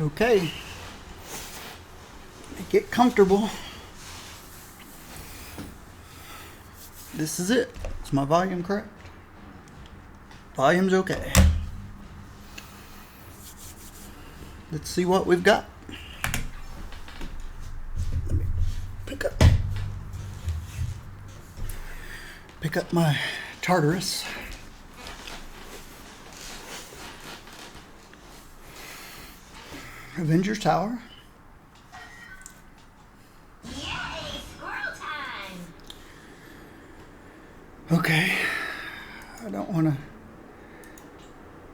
Okay, get comfortable. This is it. Is my volume correct? Volume's okay. Let's see what we've got. Let me pick up my Tartarus. Avengers Tower. Yay, squirrel time! Okay. I don't want to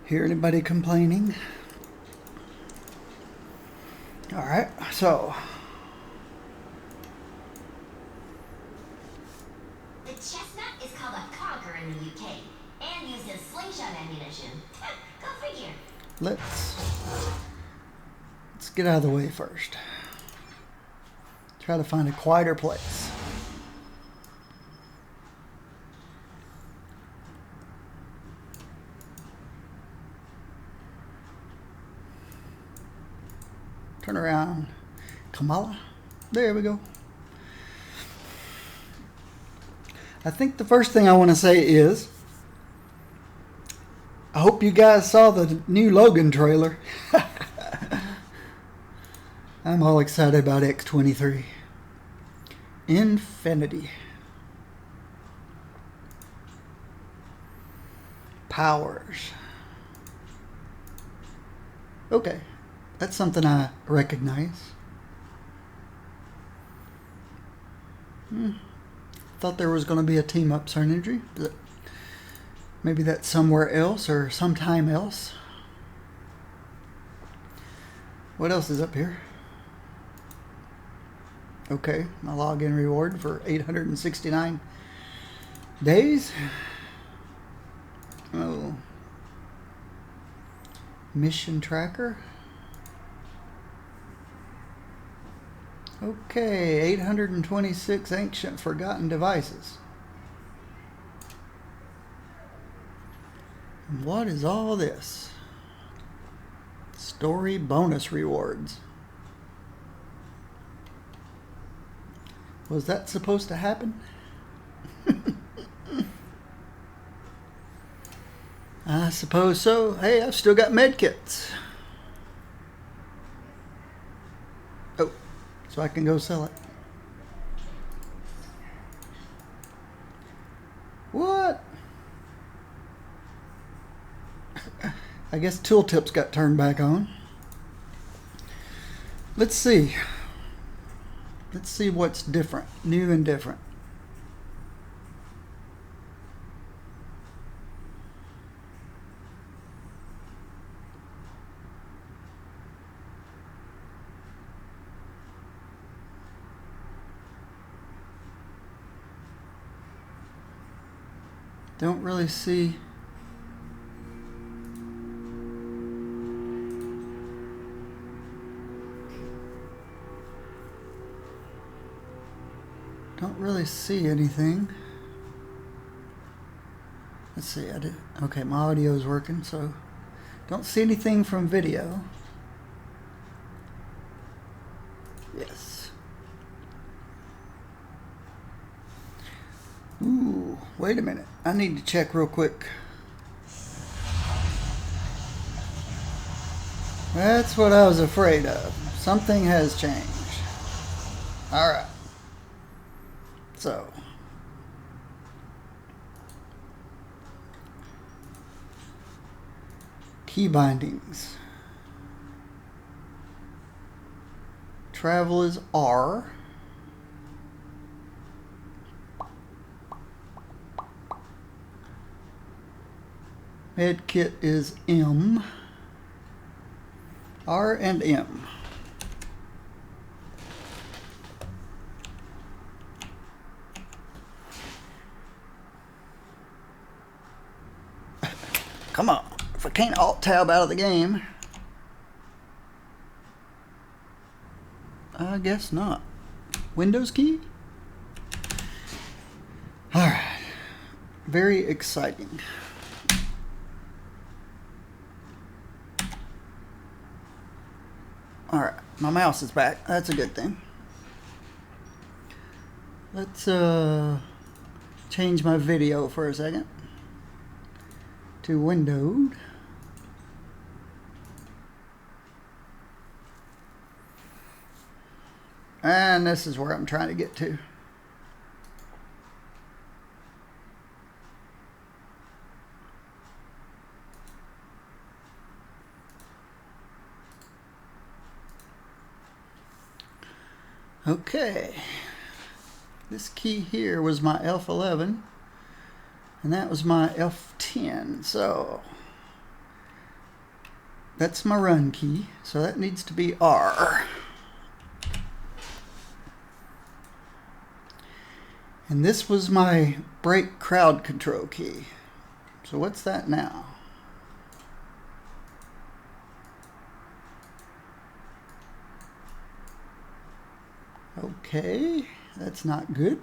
hear anybody complaining. Alright, so. The chestnut is called a conker in the UK and used as slingshot ammunition. Go figure. Let's get out of the way first. Try to find a quieter place. Turn around. Kamala. There we go. I think the first thing I want to say is I hope you guys saw the new Logan trailer. I'm all excited about X-23. Infinity. Powers. Okay, that's something I recognize. Thought there was going to be a team-up synergy, but maybe that's somewhere else or sometime else. What else is up here? Okay, my login reward for 869 days. Oh. Mission tracker. Okay, 826 ancient forgotten devices. And what is all this? Story bonus rewards. Was that supposed to happen? I suppose so. Hey, I've still got medkits. Oh, so I can go sell it. What? I guess tooltips got turned back on. Let's see. Let's see what's different, new and different. Don't really see. Don't really see anything. Let's see, I did. Okay, my audio is working, so don't see anything from video. Yes. Ooh, wait a minute. I need to check real quick. That's what I was afraid of. Something has changed. All right. So, key bindings. Travel is R. Med kit is M. R and M. Come on. If I can't alt-tab out of the game, I guess not. Windows key? Alright. Very exciting. Alright, my mouse is back. That's a good thing. Let's change my video for a second to windowed. And this is where I'm trying to get to. Okay, this key here was my F11 and that was my F10, so that's my run key, so that needs to be R. And this was my brake crowd control key, so what's that now? Okay, that's not good.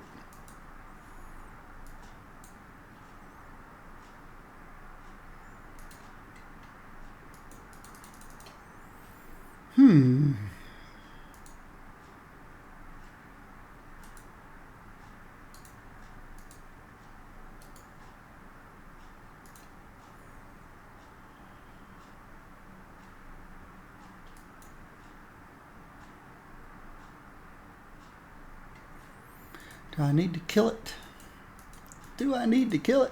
Do I need to kill it? Do I need to kill it?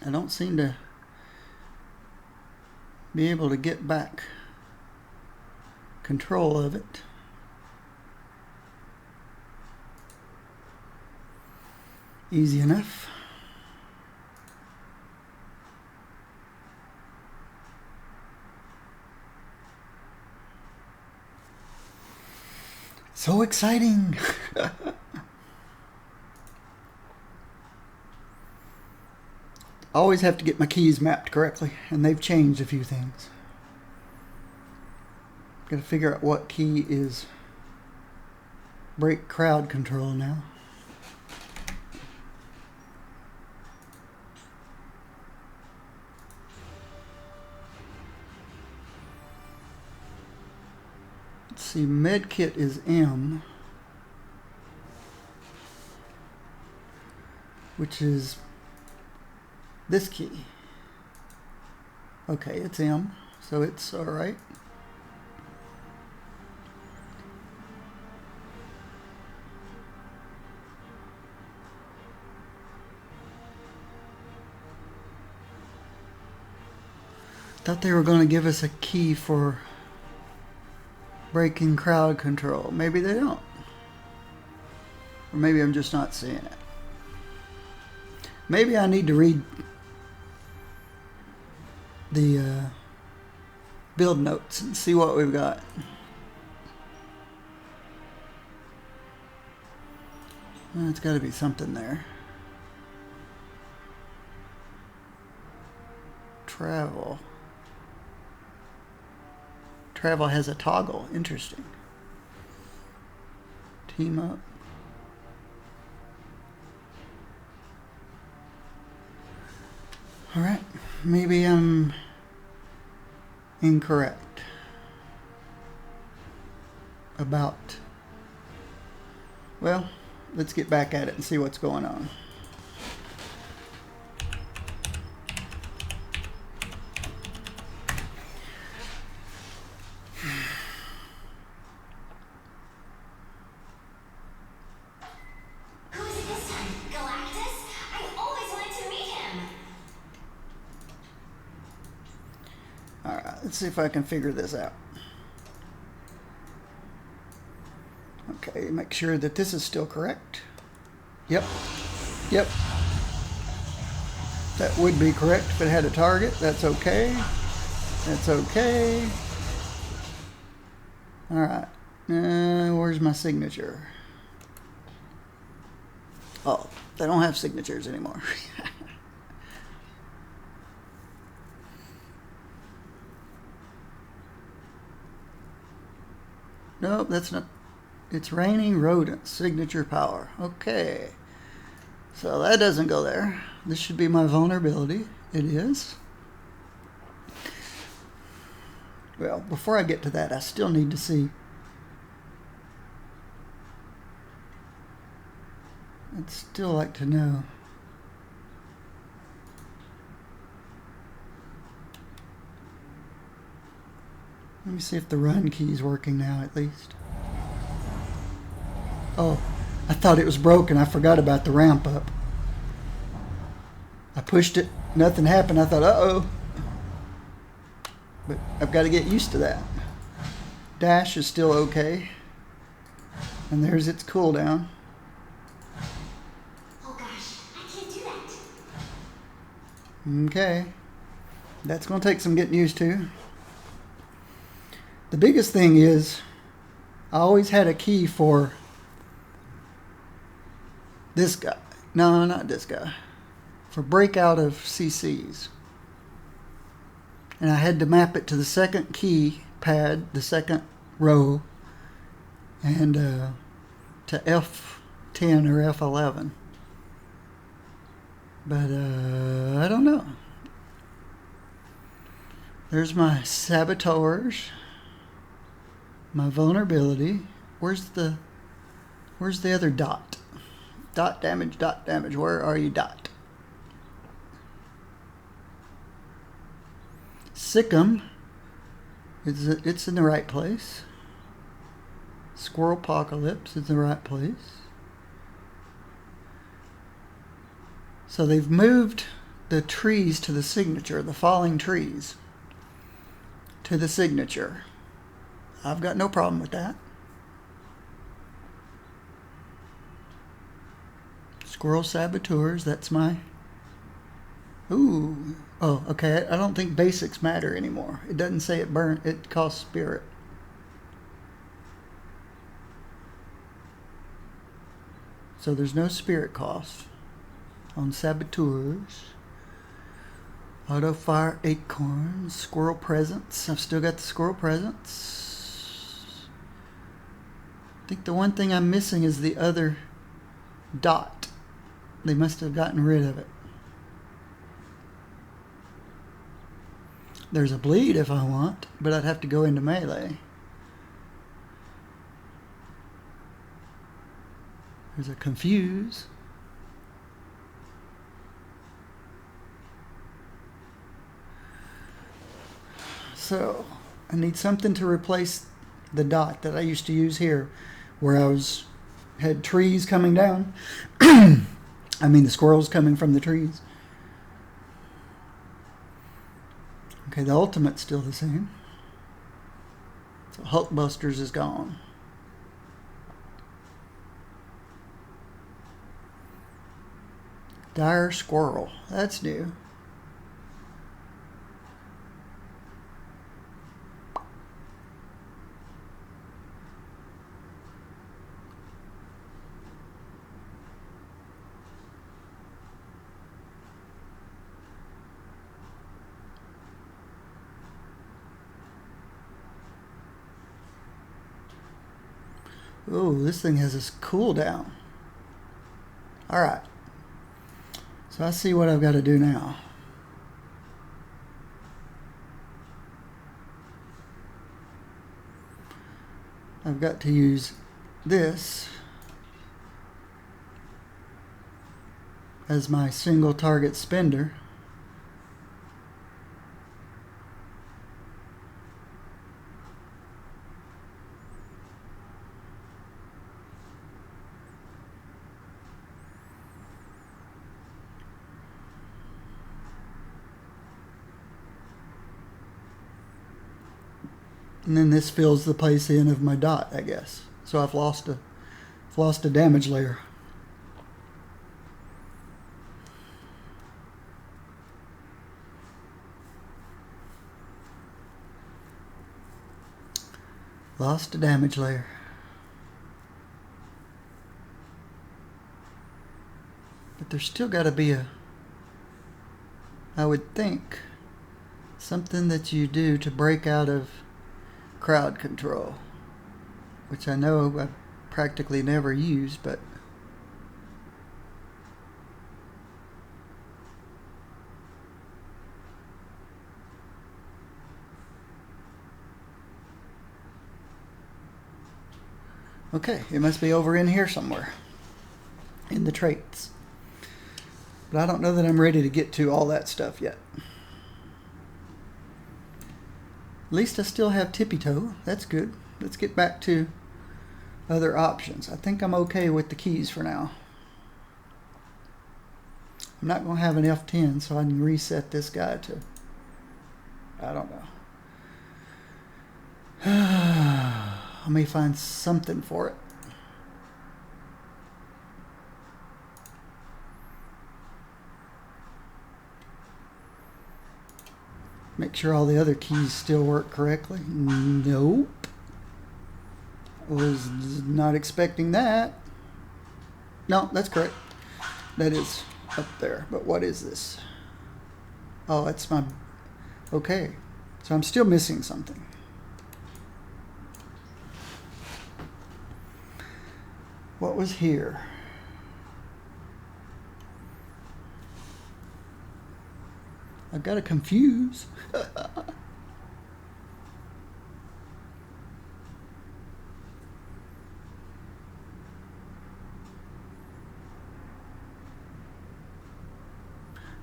I don't seem to be able to get back control of it. Easy enough. So exciting! Always have to get my keys mapped correctly, and they've changed a few things. Gotta figure out what key is brake crowd control now. Let's see, medkit is M, which is this key. Okay, it's M, so it's all right. Thought they were going to give us a key for braking crowd control. Maybe they don't. Or maybe I'm just not seeing it. Maybe I need to read the build notes and see what we've got. Well, it's got to be something there. Travel. Travel has a toggle. Interesting. Team up. Alright, maybe I'm incorrect about, well, let's get back at it and see what's going on. Who is it this time? Galactus? I always wanted to meet him. Alright, let's see if I can figure this out. Okay, make sure that this is still correct. Yep. Yep. That would be correct if it had a target. That's okay. That's okay. Alright. Where's my signature? Oh, they don't have signatures anymore. Nope, that's not. It's raining rodents. Signature power. Okay. So that doesn't go there. This should be my vulnerability. It is. Well, before I get to that, I still need to see. I'd still like to know. Let me see if the run key is working now at least. Oh, I thought it was broken. I forgot about the ramp up. I pushed it, nothing happened. I thought, uh-oh. But I've got to get used to that. Dash is still okay. And there's its cooldown. Oh gosh, I can't do that. Okay. That's going to take some getting used to. The biggest thing is I always had a key for this guy. No, not this guy. For breakout of CCs. And I had to map it to the second key pad, the second row, and to F10 or F11. But I don't know. There's my saboteurs, my vulnerability. Where's the other dot? Dot damage, dot damage. Where are you, dot? Sikkim. It's in the right place. Squirrel Apocalypse is in the right place. So they've moved the trees to the signature, the falling trees to the signature. I've got no problem with that. Squirrel Saboteurs, that's my... Ooh. Oh, okay. I don't think basics matter anymore. It doesn't say it costs spirit. So there's no spirit cost on Saboteurs. Auto Fire Acorns. Squirrel Presence. I've still got the Squirrel Presence. I think the one thing I'm missing is the other dot. They must have gotten rid of it. There's a bleed if I want, but I'd have to go into melee. There's a confuse. So I need something to replace the dot that I used to use here, where had trees coming down. I mean the squirrels coming from the trees. Okay, the ultimate's still the same. So Hulkbusters is gone. Dire Squirrel. That's new. Oh, this thing has this cooldown. Alright. So I see what I've got to do now. I've got to use this as my single target spender. And then this fills the place in of my dot, I guess. So I've lost a damage layer. Lost a damage layer. But there's still got to be I would think, something that you do to break out of crowd control, which I know I practically never use, but Okay, it must be over in here somewhere. In the traits. But I don't know that I'm ready to get to all that stuff yet. At least I still have Tippy Toe. That's good. Let's get back to other options. I think I'm okay with the keys for now. I'm not going to have an F10, so I can reset this guy to, I don't know. I may find something for it. Make sure all the other keys still work correctly. Nope. Was not expecting that. No, that's correct. That is up there. But what is this? Oh, it's my... Okay. So I'm still missing something. What was here? I've got to confuse.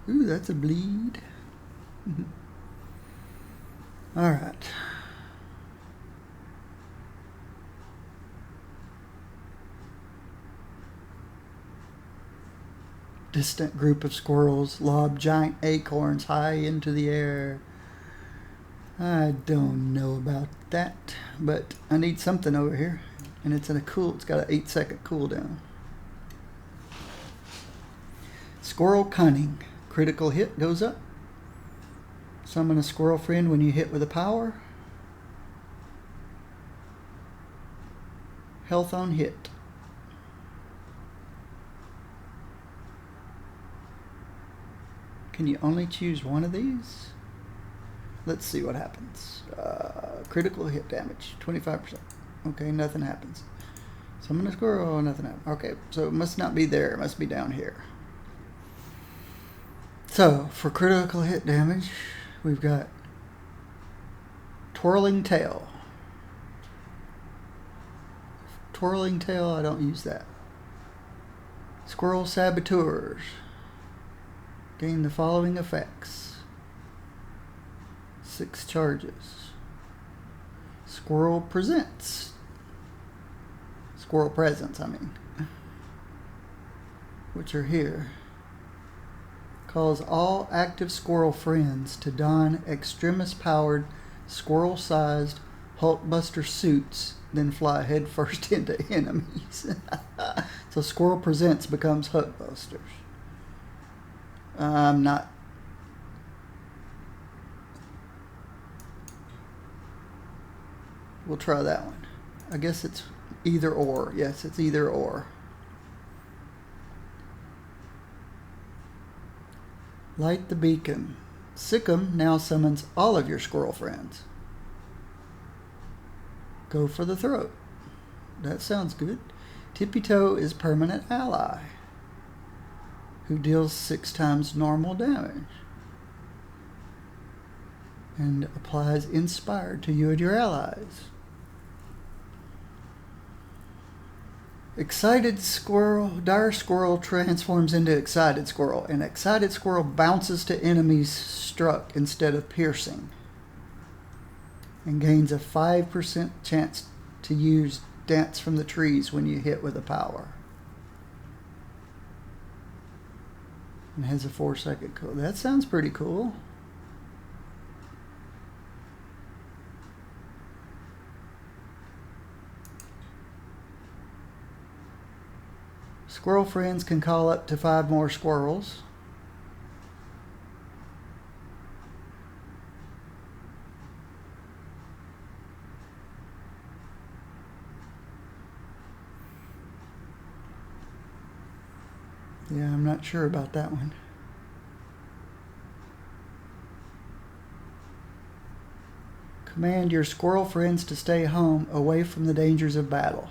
Ooh, that's a bleed. All right. Distant group of squirrels lob giant acorns high into the air. I don't know about that, but I need something over here, and it's in a cool. It's got an 8-second cooldown. Squirrel cunning. Critical hit goes up. Summon a squirrel friend when you hit with a power. Health on hit. Can you only choose one of these? Let's see what happens. Critical hit damage, 25%. Okay, nothing happens. Summon a squirrel, nothing happens. Okay, so it must not be there. It must be down here. So, for critical hit damage, we've got Twirling Tail. Twirling Tail, I don't use that. Squirrel Saboteurs. Gain the following effects. 6 charges. Squirrel Presents. Squirrel Presents, I mean. Which are here. Cause all active squirrel friends to don Extremis-powered, squirrel-sized Hulkbuster suits, then fly headfirst into enemies. So Squirrel Presents becomes Hulkbusters. I'm not... We'll try that one. I guess it's either or. Yes, it's either or. Light the beacon. Sikkim now summons all of your squirrel friends. Go for the throat. That sounds good. Tippy Toe is permanent ally, who deals 6 times normal damage and applies Inspired to you and your allies. Excited Squirrel, Dire Squirrel transforms into Excited Squirrel, and Excited Squirrel bounces to enemies struck instead of piercing, and gains a 5% chance to use Dance from the Trees when you hit with a power. And has a 4-second cool. That sounds pretty cool. Squirrel friends can call up to 5 more squirrels. Yeah, I'm not sure about that one. Command your squirrel friends to stay home, away from the dangers of battle.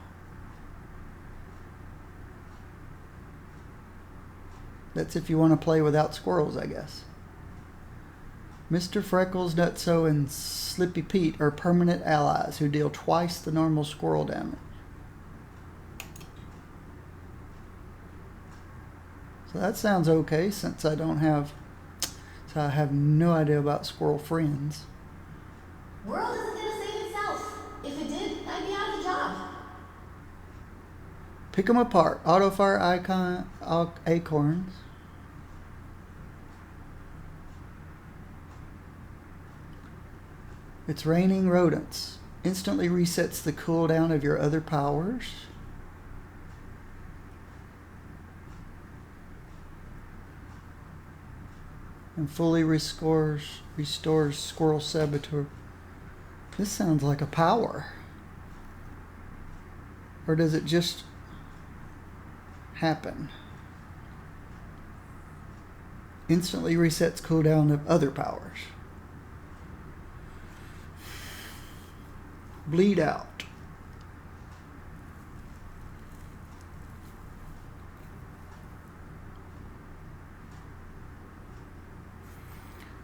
That's if you want to play without squirrels, I guess. Mr. Freckles, Nutso, and Slippy Pete are permanent allies who deal twice the normal squirrel damage. So that sounds okay since I don't have... So I have no idea about squirrel friends. World isn't gonna save itself. If it did, I'd be out of a job. Pick them apart. Auto fire acorns. It's raining rodents. Instantly resets the cooldown of your other powers. And fully restores Squirrel Saboteur. This sounds like a power. Or does it just happen? Instantly resets cooldown of other powers. Bleed out.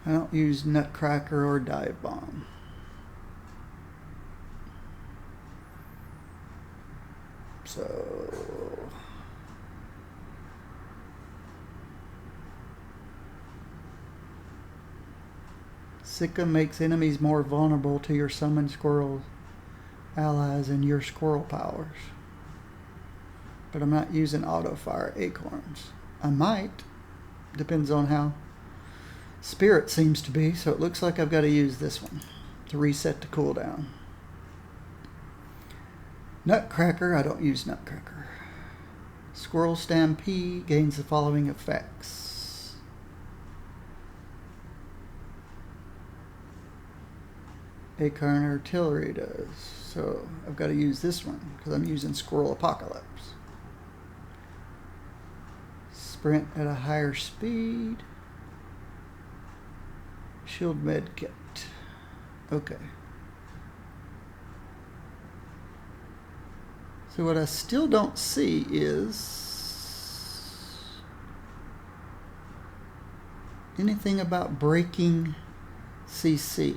I don't use Nutcracker or Dive Bomb. So Sika makes enemies more vulnerable to your summoned squirrel allies and your squirrel powers. But I'm not using auto fire acorns. I might. Depends on how Spirit seems to be, so it looks like I've got to use this one to reset the cooldown. Nutcracker, I don't use Nutcracker. Squirrel Stampede gains the following effects. Acorn Artillery does. So I've got to use this one because I'm using Squirrel Apocalypse. Sprint at a higher speed. Shield med kit. Okay. So what I still don't see is anything about breaking CC.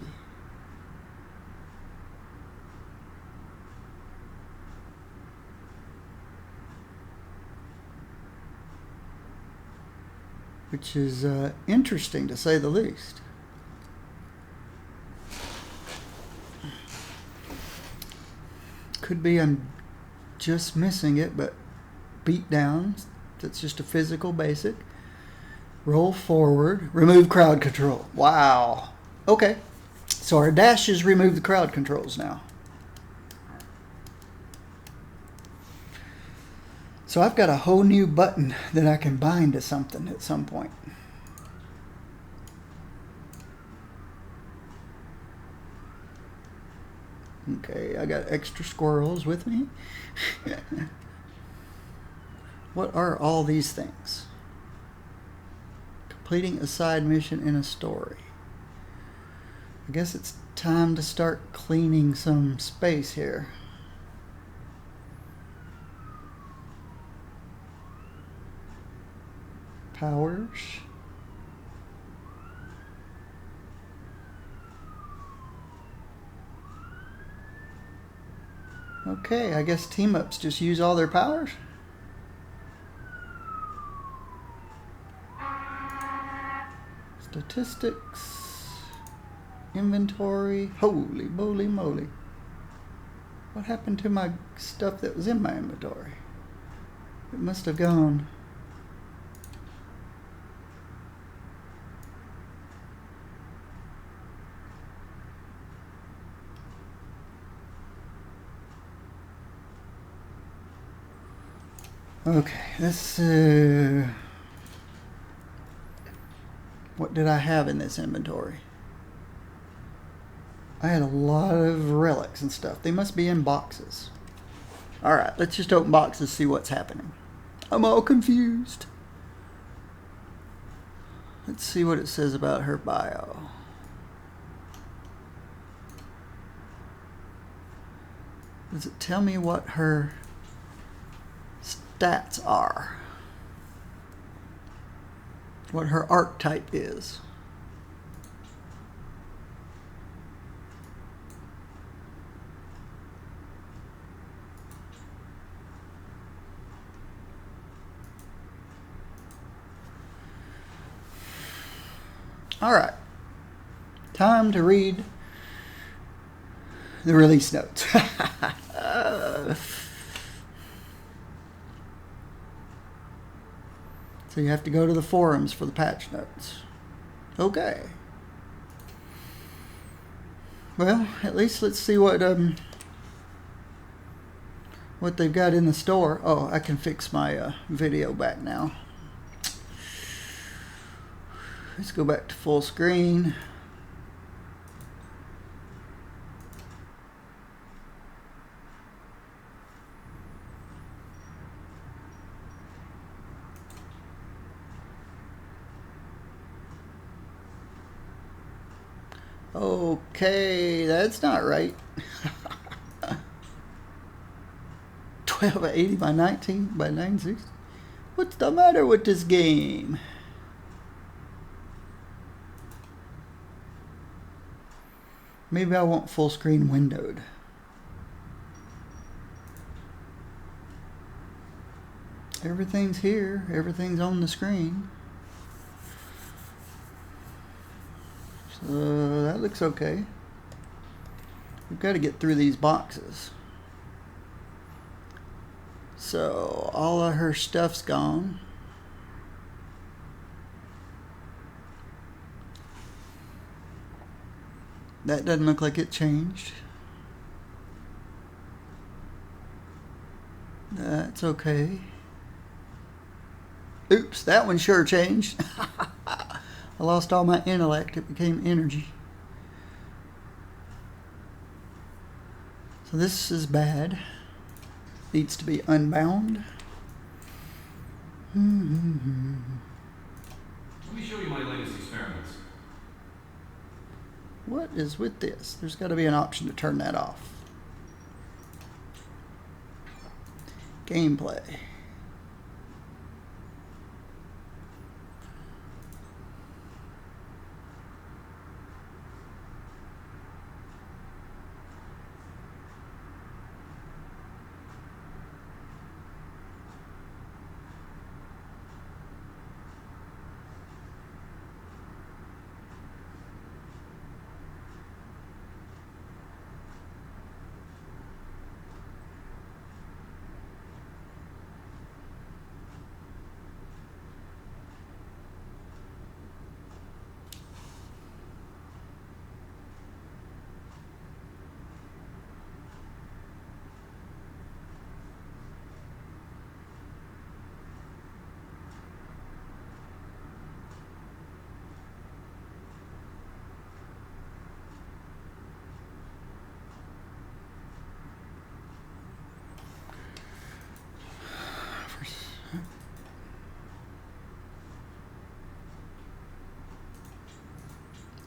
Which is interesting to say the least. Could be I'm just missing it, but beat down, that's just a physical basic. Roll forward, remove crowd control. Wow. Okay. So our dashes remove the crowd controls now. So I've got a whole new button that I can bind to something at some point. Okay, I got extra squirrels with me. What are all these things? Completing a side mission in a story. I guess it's time to start cleaning some space here. Powers. Okay, I guess team-ups just use all their powers. Statistics. Inventory. Holy moly moly. What happened to my stuff that was in my inventory? It must have gone. Okay, let's what did I have in this inventory? I had a lot of relics and stuff. They must be in boxes. Alright, let's just open boxes, see what's happening. I'm all confused. Let's see what it says about her bio. Does it tell me what her stats are? What her archetype is? Alright. Time to read the release notes. So you have to go to the forums for the patch notes. Okay. Well, at least let's see what they've got in the store. Oh, I can fix my video back now. Let's go back to full screen. Okay, that's not right. 1280 by 19 by 960. What's the matter with this game? Maybe I want full screen windowed. Everything's here. Everything's on the screen. So that looks okay. We've got to get through these boxes. So all of her stuff's gone. That doesn't look like it changed. That's okay. Oops, that one sure changed. I lost all my intellect. It became energy. So this is bad. Needs to be unbound. Let me show you my latest experiments. What is with this? There's got to be an option to turn that off. Gameplay.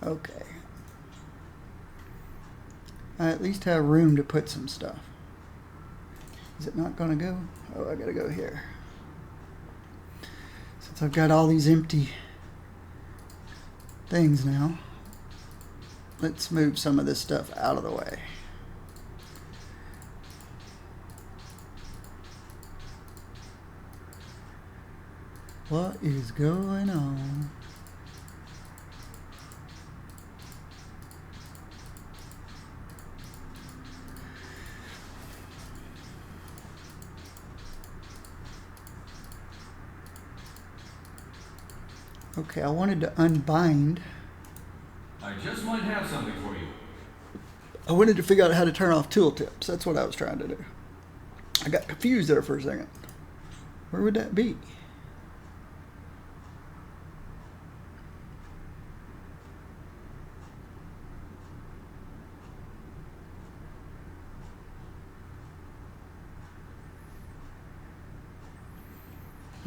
Okay. I at least have room to put some stuff. Is it not going to go? Oh, I got to go here. Since I've got all these empty things now, let's move some of this stuff out of the way. What is going on? Okay, I wanted to unbind. I just might have something for you. I wanted to figure out how to turn off tooltips. That's what I was trying to do. I got confused there for a second. Where would that be?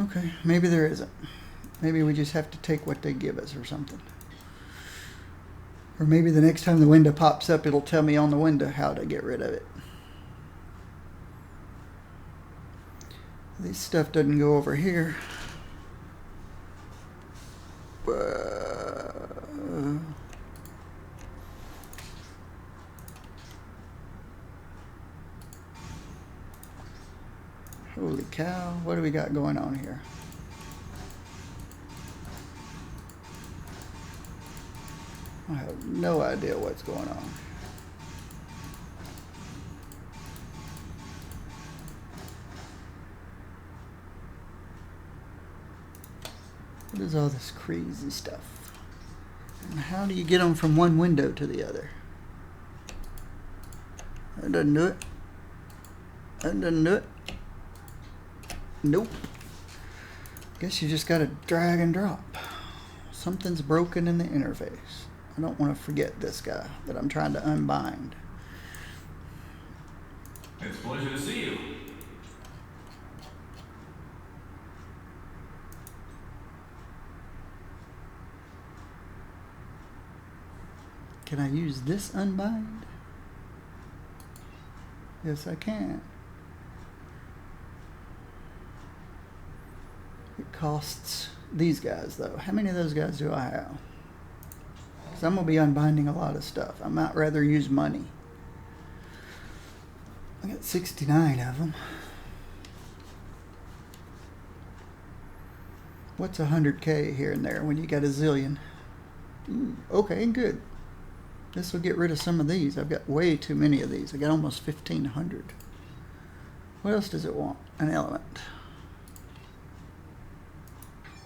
Okay, maybe there isn't. Maybe we just have to take what they give us or something. Or maybe the next time the window pops up, it'll tell me on the window how to get rid of it. This stuff doesn't go over here. Holy cow, what do we got going on here? I have no idea what's going on. What is all this crazy stuff? And how do you get them from one window to the other? That doesn't do it. That doesn't do it. Nope. Guess you just gotta drag and drop. Something's broken in the interface. I don't want to forget this guy that I'm trying to unbind. It's a pleasure to see you. Can I use this unbind? Yes, I can. It costs these guys, though. How many of those guys do I have? Because I'm going to be unbinding a lot of stuff. I might rather use money. I got 69 of them. What's 100K here and there when you got a zillion? Ooh, okay, good. This will get rid of some of these. I've got way too many of these. I got almost 1,500. What else does it want? An element.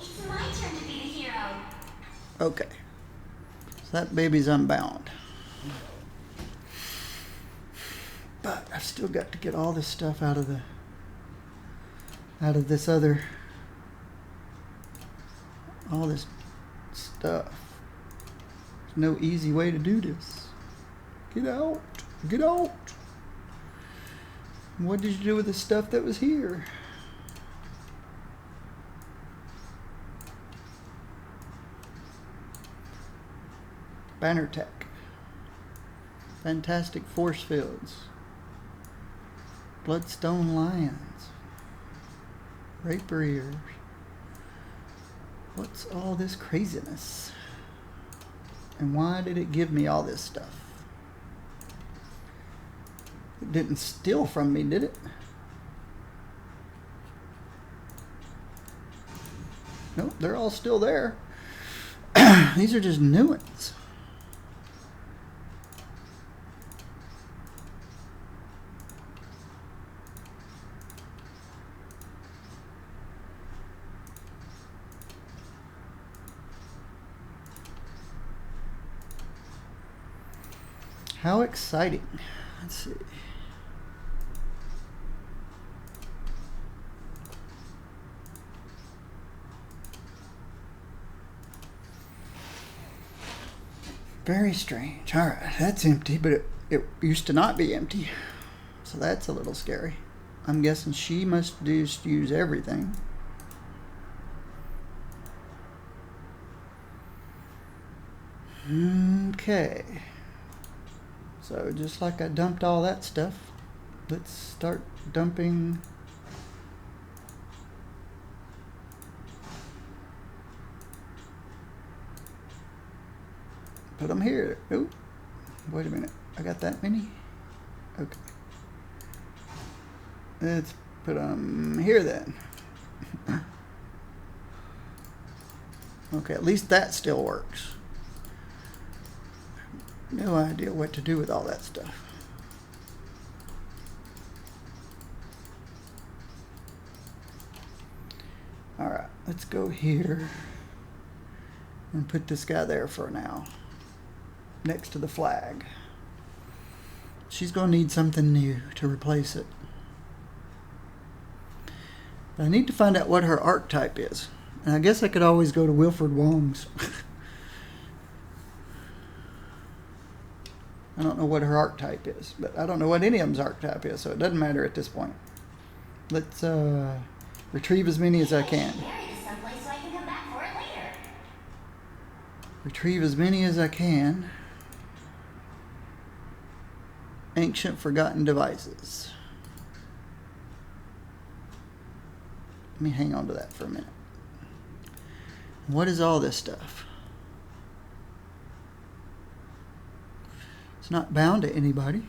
It's my turn to be the hero. Okay. So that baby's unbound. But I've still got to get all this stuff out of this other, all this stuff. There's no easy way to do this. Get out. Get out. What did you do with the stuff that was here? Banner Tech. Fantastic force fields. Bloodstone lions. Raper ears. What's all this craziness? And why did it give me all this stuff? It didn't steal from me, did it? Nope, they're all still there. These are just new ones. How exciting. Let's see. Very strange. All right, that's empty, but it used to not be empty. So that's a little scary. I'm guessing she must just use everything. Okay. So just like I dumped all that stuff, let's start dumping put them here. Oh, wait a minute. I got that many? Okay. Let's put them here then. Okay, at least that still works. No idea what to do with all that stuff. Alright, let's go here and put this guy there for now. Next to the flag. She's going to need something new to replace it. But I need to find out what her archetype is. And I guess I could always go to Wilfred Wong's. I don't know what her archetype is, but I don't know what any of them's archetype is, so it doesn't matter at this point. Let's retrieve as many as I can. Bury this someplace so I can come back for it later. Retrieve as many as I can. Ancient forgotten devices. Let me hang on to that for a minute. What is all this stuff? It's not bound to anybody.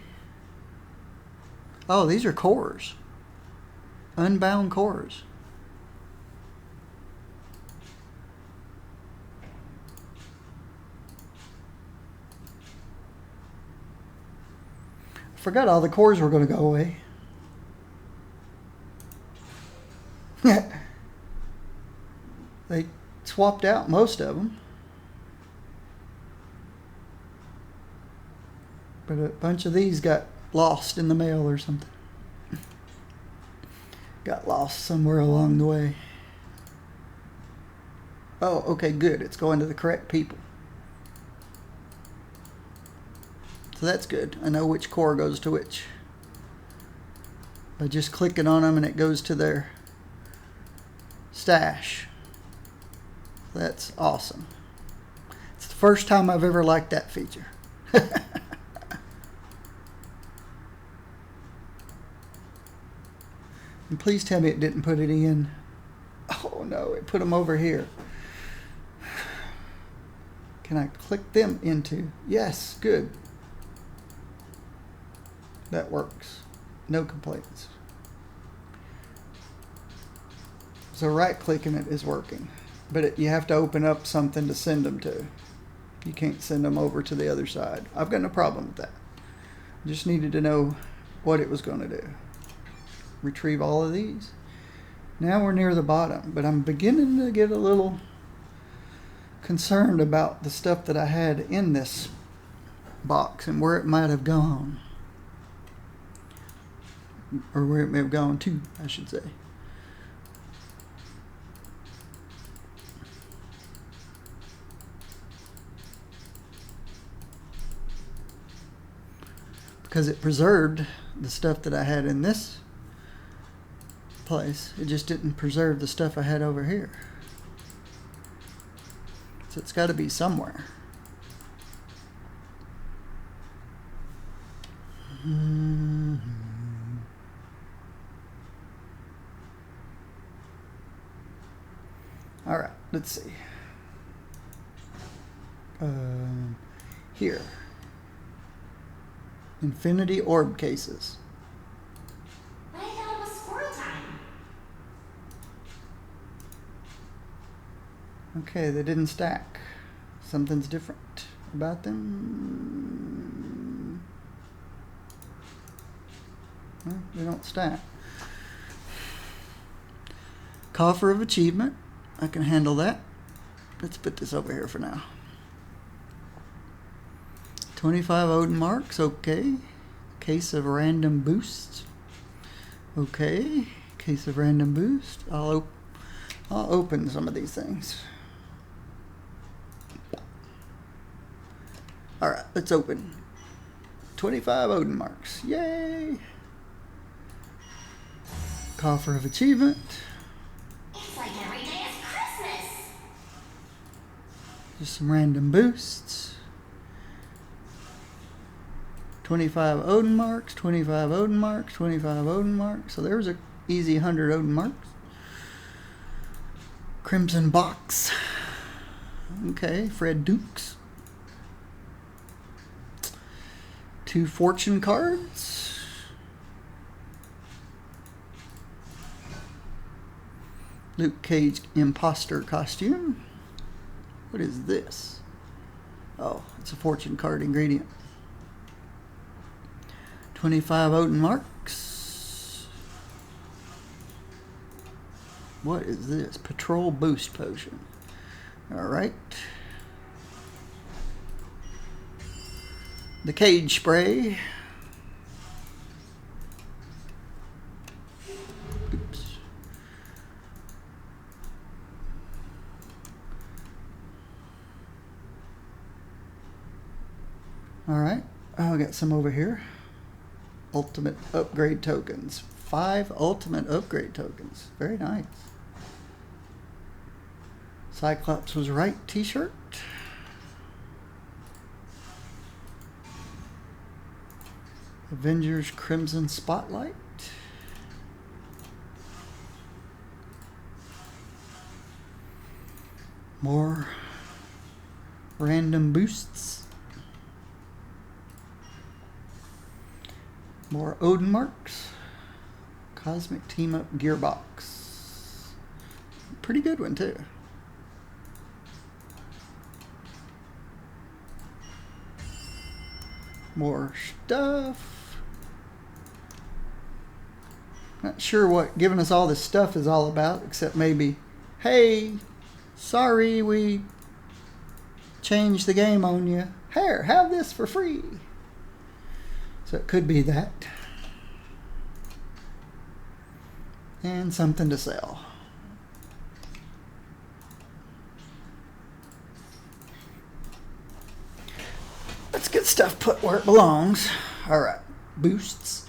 Oh, these are cores. Unbound cores. forgot all the cores were going to go away. They swapped out most of them. But a bunch of these got lost in the mail or something. Got lost somewhere along the way. Oh, okay, good. It's going to the correct people. So that's good. I know which core goes to which. By just clicking on them and it goes to their stash. That's awesome. It's the first time I've ever liked that feature. And please tell me it didn't put it in. Oh no, it put them over here. Can I click them into? Yes, good. That works. No complaints. So right clicking it is working. But you have to open up something to send them to. You can't send them over to the other side. I've got no problem with that. Just needed to know what it was going to do. Retrieve all of these. Now we're near the bottom, but I'm beginning to get a little concerned about the stuff that I had in this box and where it might have gone. Or where it may have gone to, I should say. Because it preserved the stuff that I had in this place. It just didn't preserve the stuff I had over here. So it's got to be somewhere. All right, let's see. Here. Infinity orb cases. But I thought it was squirrel time. Okay, they didn't stack. Something's different about them. Well, they don't stack. Coffer of Achievement. I can handle that. Let's put this over here for now. 25 Odin marks, okay. Case of random boosts. Okay. Case of random boost. I'll open some of these things. Alright, let's open. 25 Odin marks. Yay! Coffer of Achievement. It's like every day is Christmas. Just some random boosts. 25 Odin marks, 25 Odin marks, 25 Odin marks. So there's a easy 100 Odin marks. Crimson Box. Okay, Fred Dukes. 2 fortune cards. Luke Cage imposter costume. What is this? Oh, it's a fortune card ingredient. 25 Odin marks. What is this? Patrol boost potion. Alright. The cage spray. Oops. Alright. Oh, I got some over here. Ultimate upgrade tokens. 5 ultimate upgrade tokens. Very nice. Cyclops was right t-shirt. Avengers Crimson Spotlight. More random boosts. More Odin marks. Cosmic Team Up Gearbox. Pretty good one too. More stuff. Not sure what giving us all this stuff is all about, except maybe, hey, sorry we changed the game on you. Here, have this for free. So it could be that. And something to sell. Let's get stuff put where it belongs. All right, boosts.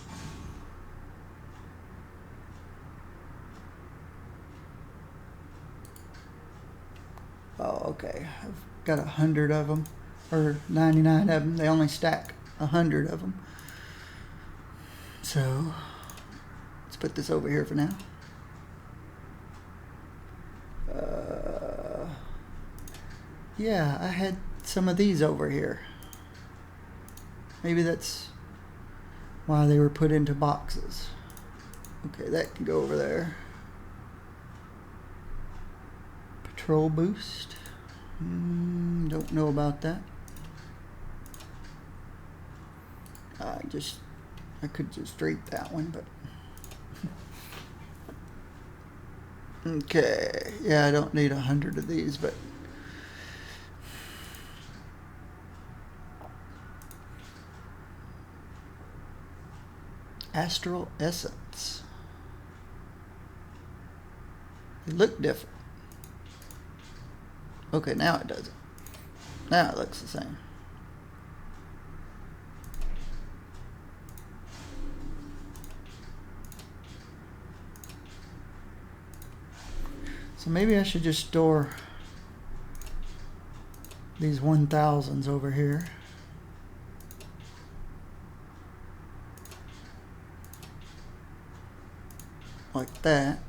Oh, okay. I've got 100 of them, or 99 of them. They only stack 100 of them. So let's put this over here for now. Yeah, I had some of these over here. Maybe that's why they were put into boxes. Okay, that can go over there. Patrol boost. Don't know about that. I could just drape that one, but okay. Yeah, I don't need 100 of these, but Astral Essence. They look different. Okay, now it doesn't. Now it looks the same. So maybe I should just store these 1000s over here. Like that.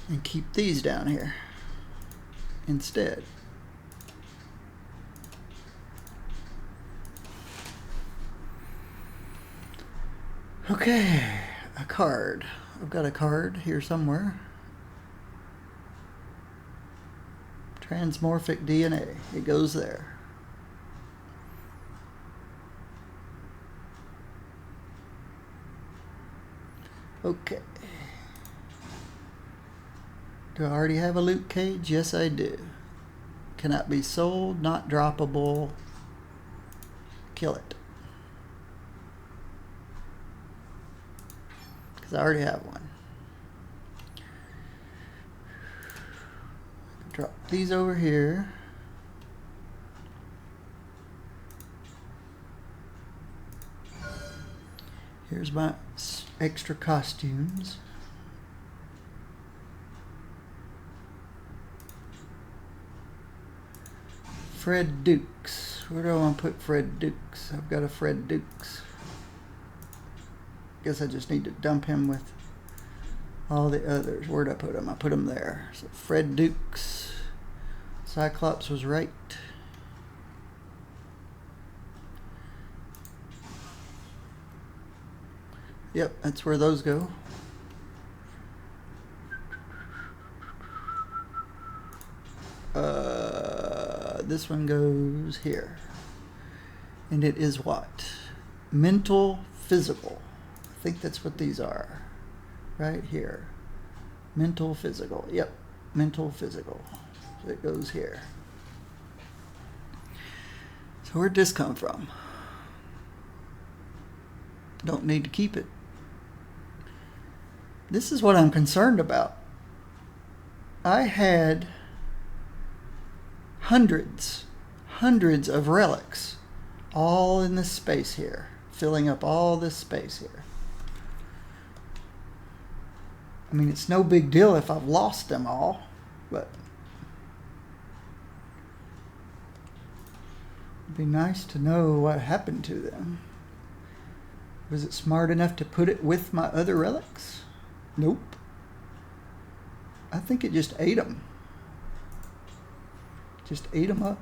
And keep these down here instead. Okay, a card. I've got a card here somewhere. Transmorphic DNA. It goes there. Okay. Do I already have a loot cage? Yes, I do. Cannot be sold, not droppable. Kill it. Because I already have one. Drop these over here. Here's my extra costumes. Fred Dukes. Where do I want to put Fred Dukes? I've got a Fred Dukes. Guess I just need to dump him with all the others. Where'd I put him? I put him there. So Fred Dukes. Cyclops was right. Yep, that's where those go. This one goes here. And it is what? Mental, physical. I think that's what these are. Right here. Mental, physical. Yep, mental, physical. So it goes here. So where'd this come from? Don't need to keep it. This is what I'm concerned about. I had hundreds of relics all in this space here, filling up all this space here. I mean, it's no big deal if I've lost them all, but it'd be nice to know what happened to them. Was it smart enough to put it with my other relics? Nope. I think it just ate them. Just ate them up.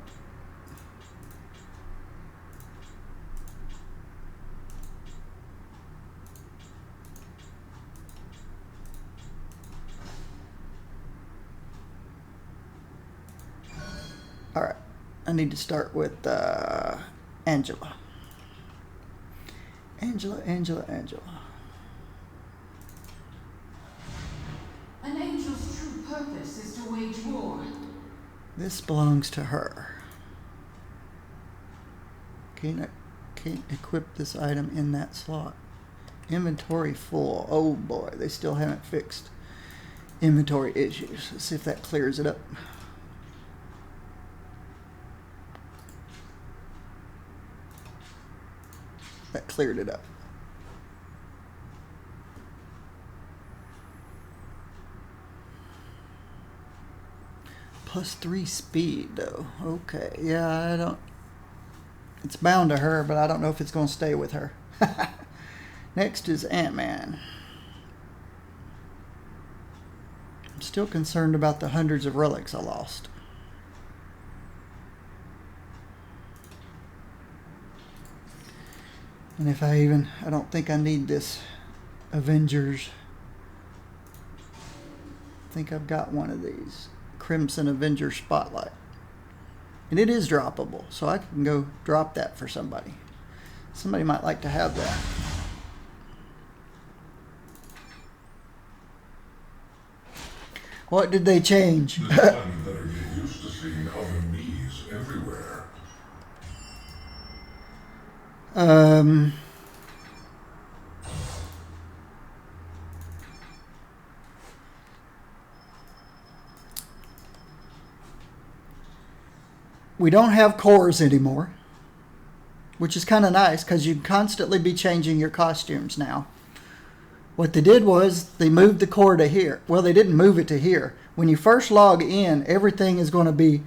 All right. I need to start with Angela. Angela. This belongs to her. Can't equip this item in that slot. Inventory full. Oh boy, they still haven't fixed inventory issues. Let's see if that clears it up. That cleared it up. +3 speed though. Okay, yeah, I don't. It's bound to her, but I don't know if it's going to stay with her. Next is Ant-Man. I'm still concerned about the hundreds of relics I lost. And if I don't think I need this Avengers. I think I've got one of these. Crimson Avenger Spotlight. And it is droppable, so I can go drop that for somebody. Somebody might like to have that. What did they change? This time you better get used to seeing other me's everywhere. We don't have cores anymore, which is kind of nice because you can constantly be changing your costumes now. What they did was they moved the core to here. Well, they didn't move it to here. When you first log in, everything is going to be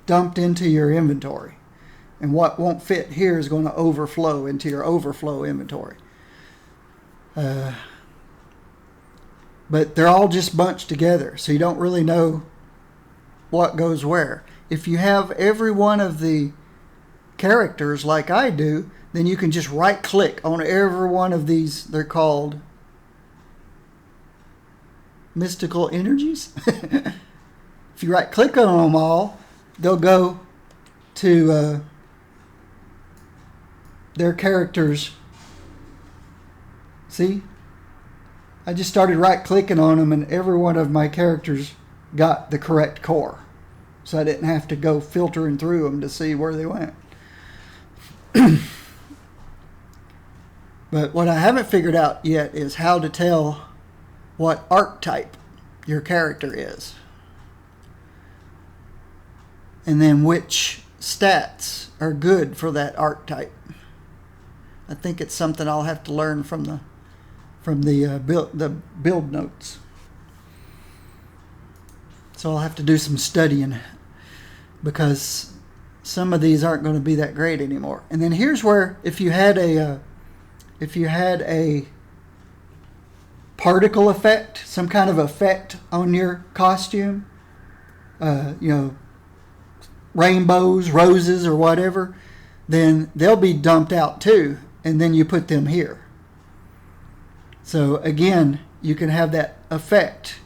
dumped into your inventory. And what won't fit here is going to overflow into your overflow inventory. But they're all just bunched together, so you don't really know what goes where. If you have every one of the characters like I do, then you can just right click on every one of these. They're called mystical energies. If you right click on them all, they'll go to their characters. See? I just started right clicking on them and every one of my characters got the correct core. So I didn't have to go filtering through them to see where they went. But what I haven't figured out yet is how to tell what archetype your character is. And then which stats are good for that archetype. I think it's something I'll have to learn from the build notes. So I'll have to do some studying because some of these aren't going to be that great anymore. And then here's where if you had a particle effect, some kind of effect on your costume, rainbows, roses, or whatever, then they'll be dumped out too, and then you put them here. So again, you can have that effect.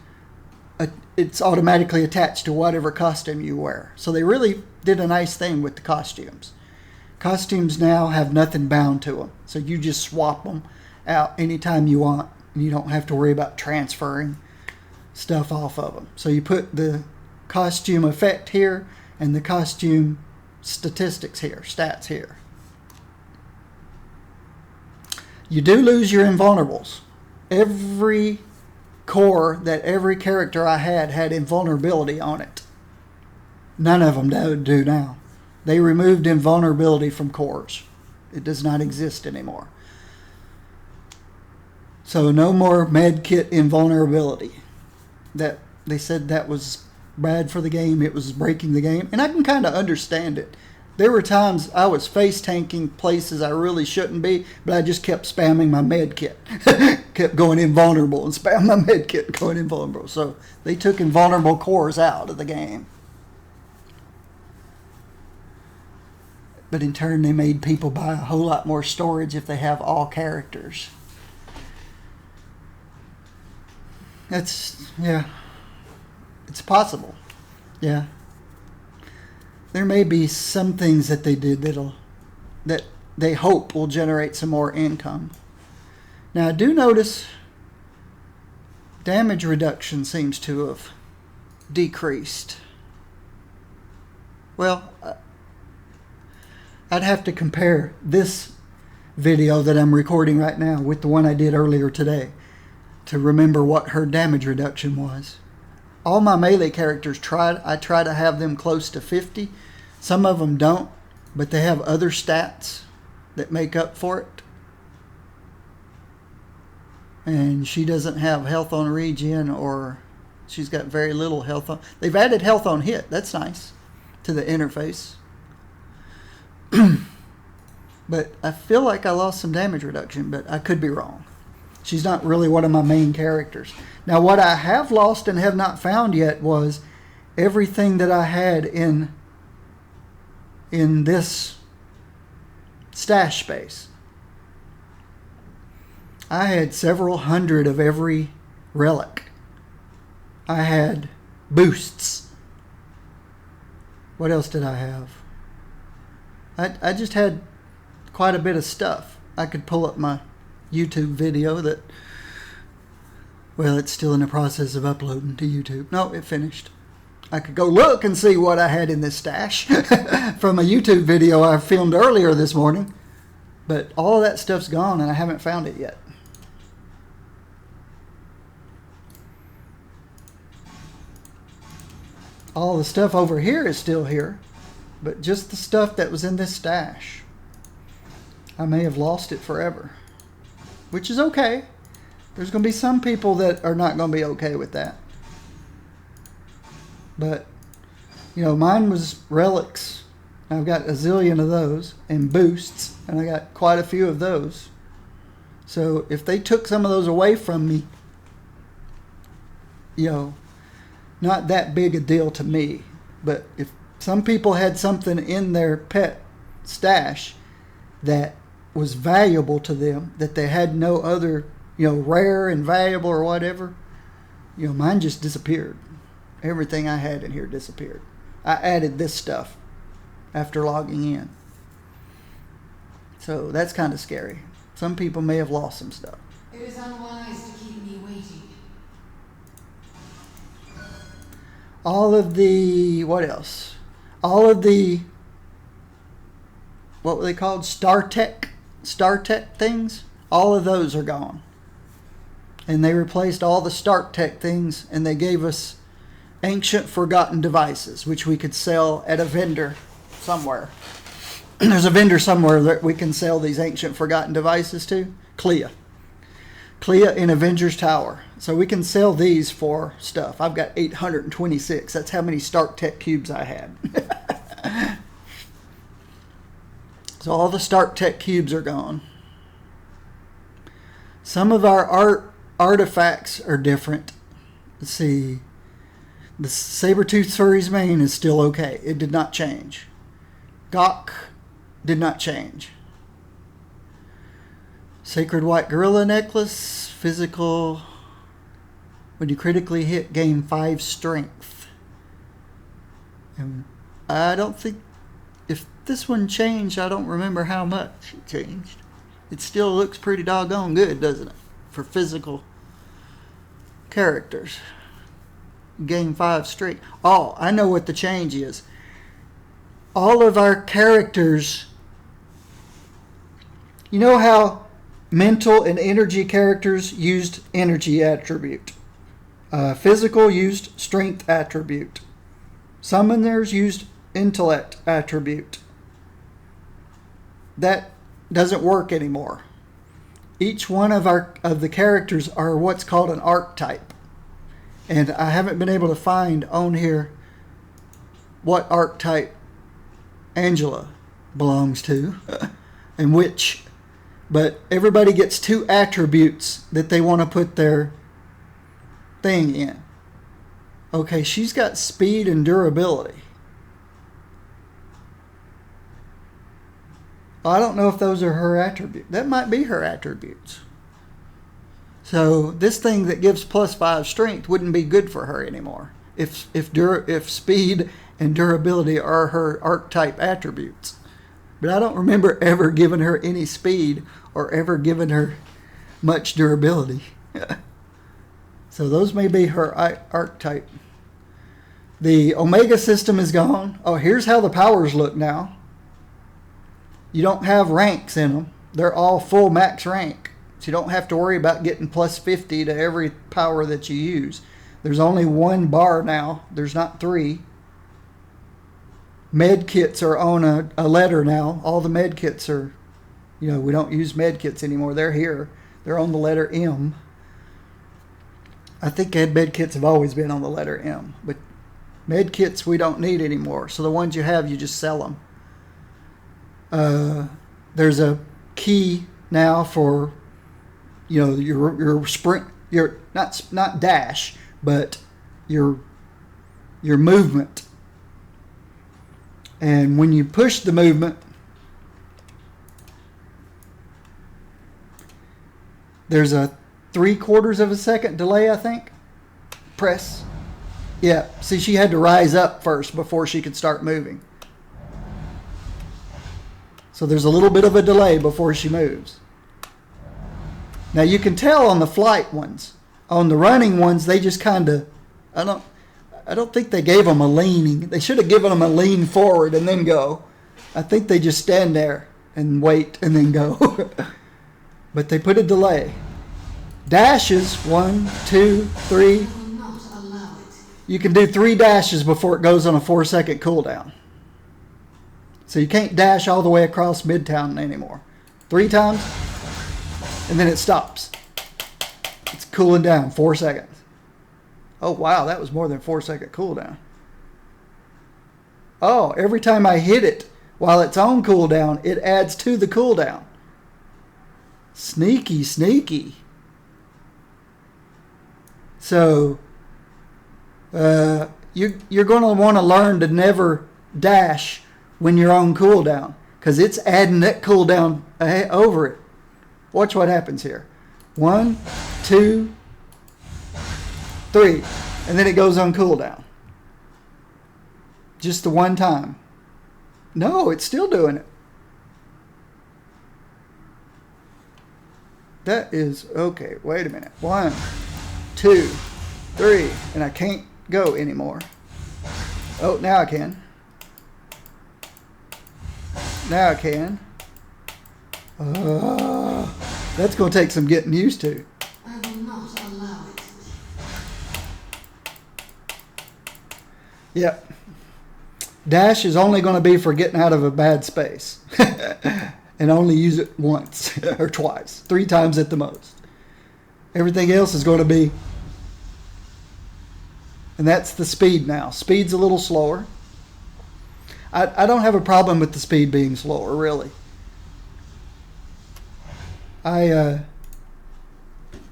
It's automatically attached to whatever costume you wear. So they really did a nice thing with the costumes. Costumes now have nothing bound to them. So you just swap them out anytime you want. And you don't have to worry about transferring stuff off of them. So you put the costume effect here and the costume statistics here, stats here. You do lose your invulnerables. Every core that every character I had invulnerability on it. None of them do now. They removed invulnerability from cores. It does not exist anymore. So no more medkit invulnerability. That they said that was bad for the game. It was breaking the game. And I can kind of understand it. There were times I was face tanking places I really shouldn't be, but I just kept spamming my med kit. Kept going invulnerable and spam my med kit going invulnerable. So they took invulnerable cores out of the game. But in turn, they made people buy a whole lot more storage if they have all characters. Yeah. It's possible. Yeah. There may be some things that they did that they hope will generate some more income. Now I do notice damage reduction seems to have decreased. Well, I'd have to compare this video that I'm recording right now with the one I did earlier today to remember what her damage reduction was. All my melee characters I try to have them close to 50. Some of them don't, but they have other stats that make up for it. And she doesn't have health on regen, or she's got very little health on. They've added health on hit. That's nice to the interface. But I feel like I lost some damage reduction, but I could be wrong. She's not really one of my main characters. Now, what I have lost and have not found yet was everything that I had in this stash space. I had several hundred of every relic. I had boosts. What else did I have? I just had quite a bit of stuff. I could pull up my YouTube video that, well, it's still in the process of uploading to YouTube. No, it finished. I could go look and see what I had in this stash from a YouTube video I filmed earlier this morning. But all of that stuff's gone and I haven't found it yet. All the stuff over here is still here, but just the stuff that was in this stash, I may have lost it forever, which is okay. There's going to be some people that are not going to be okay with that. But, you know, mine was relics. I've got a zillion of those, and boosts, and I got quite a few of those. So if they took some of those away from me, you know, not that big a deal to me. But if some people had something in their pet stash that was valuable to them, that they had no other, you know, rare and valuable or whatever, you know, mine just disappeared. Everything I had in here disappeared. I added this stuff after logging in. So that's kind of scary. Some people may have lost some stuff. It is unwise to keep me waiting. All of the, what else? All of the, what were they called? StarTech things? All of those are gone. And they replaced all the StarTech things, and they gave us ancient forgotten devices, which we could sell at a vendor somewhere. There's a vendor somewhere that we can sell these ancient forgotten devices to. Clea in Avengers Tower. So we can sell these for stuff. I've got 826. That's how many StarTech cubes I had. So all the StarTech cubes are gone. Some of our artifacts are different. Let's see. The Saber-Tooth Furry's mane is still okay. It did not change. Gawk did not change. Sacred White Gorilla Necklace, physical. When you critically hit, gain 5 strength. And I don't think, if this one changed, I don't remember how much it changed. It still looks pretty doggone good, doesn't it? For physical characters. Gain 5 strength. Oh, I know what the change is. All of our characters, you know how mental and energy characters used energy attribute. Physical used strength attribute. Summoners used intellect attribute. That doesn't work anymore. Each one of the characters are what's called an archetype. And I haven't been able to find on here what archetype Angela belongs to and which. But everybody gets 2 attributes that they want to put their thing in. Okay, she's got speed and durability. I don't know if those are her attributes. That might be her attributes. So this thing that gives plus 5 strength wouldn't be good for her anymore. If speed and durability are her archetype attributes. But I don't remember ever giving her any speed or ever giving her much durability. So those may be her archetype. The Omega system is gone. Oh, here's how the powers look now. You don't have ranks in them. They're all full max rank. So you don't have to worry about getting plus 50 to every power that you use. There's only one bar now. There's not three. Med kits are on a letter now. All the med kits are, we don't use med kits anymore. They're here. They're on the letter M. I think med kits have always been on the letter M. But med kits we don't need anymore. So the ones you have, you just sell them. There's a key now for, your sprint, your not dash, but your movement. And when you push the movement, there's a 3/4 of a second delay, I think. Press. Yeah, see, she had to rise up first before she could start moving. So there's a little bit of a delay before she moves. Now you can tell on the flight ones. On the running ones, they just kind of, I don't think they gave them a leaning. They should have given them a lean forward and then go. I think they just stand there and wait and then go. But they put a delay. Dashes, 1, 2, 3. I will not allow it. You can do 3 dashes before it goes on a 4-second cooldown. So you can't dash all the way across Midtown anymore. 3 times, and then it stops. It's cooling down, 4 seconds. Oh, wow, that was more than 4-second cooldown. Oh, every time I hit it while it's on cooldown, it adds to the cooldown. Sneaky, sneaky. So, you're going to want to learn to never dash when you're on cooldown, because it's adding that cooldown over it. Watch what happens here. 1, 2, 3, and then it goes on cooldown. Just the one time. No, it's still doing it. That is okay. Wait a minute. 1, 2, 3, and I can't go anymore. Oh, now I can. Now I can. That's going to take some getting used to. I will not allow it. Yep. Dash is only going to be for getting out of a bad space. And only use it once or twice. 3 times at the most. Everything else is going to be... And that's the speed now. Speed's a little slower. I don't have a problem with the speed being slower, really.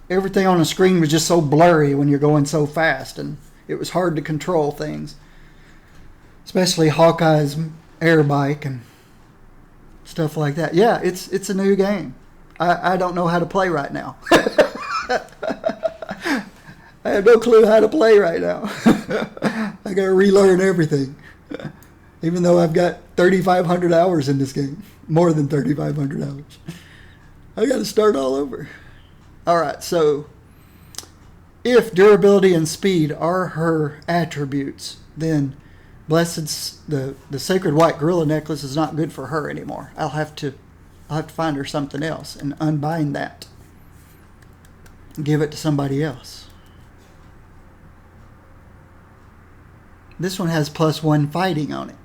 Everything on the screen was just so blurry when you're going so fast, and it was hard to control things. Especially Hawkeye's air bike and stuff like that. Yeah, it's a new game. I don't know how to play right now. I have no clue how to play right now. I got to relearn everything. Even though I've got 3,500 hours in this game. More than 3,500 hours. I got to start all over. Alright, so if durability and speed are her attributes, then the Sacred White Gorilla Necklace is not good for her anymore. I'll have to find her something else and unbind that. And give it to somebody else. This one has +1 fighting on it.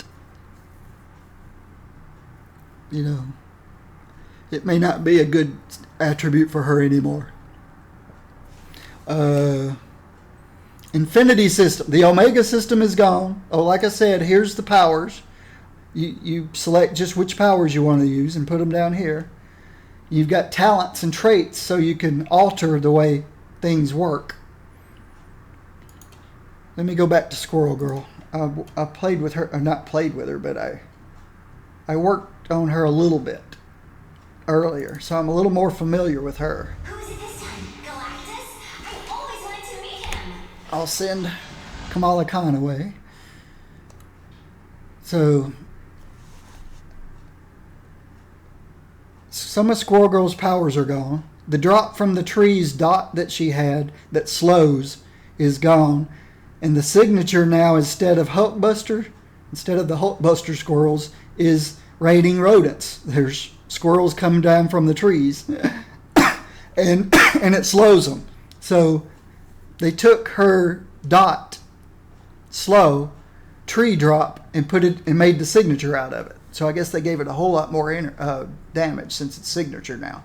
It may not be a good attribute for her anymore. Infinity system. The Omega system is gone. Oh, like I said, here's the powers. You select just which powers you want to use and put them down here. You've got talents and traits so you can alter the way things work. Let me go back to Squirrel Girl. I played with her, or not played with her, but I worked on her a little bit earlier, so I'm a little more familiar with her. Who is it this time? Galactus? I always wanted to meet him. I'll send Kamala Khan away. So, some of Squirrel Girl's powers are gone. The drop from the trees dot that she had that slows is gone. And the signature now, instead of Hulkbuster, instead of the Hulkbuster squirrels, is raiding rodents. There's squirrels coming down from the trees, and it slows them. So they took her dot, slow, tree drop, and put it and made the signature out of it. So I guess they gave it a whole lot more damage since it's signature now,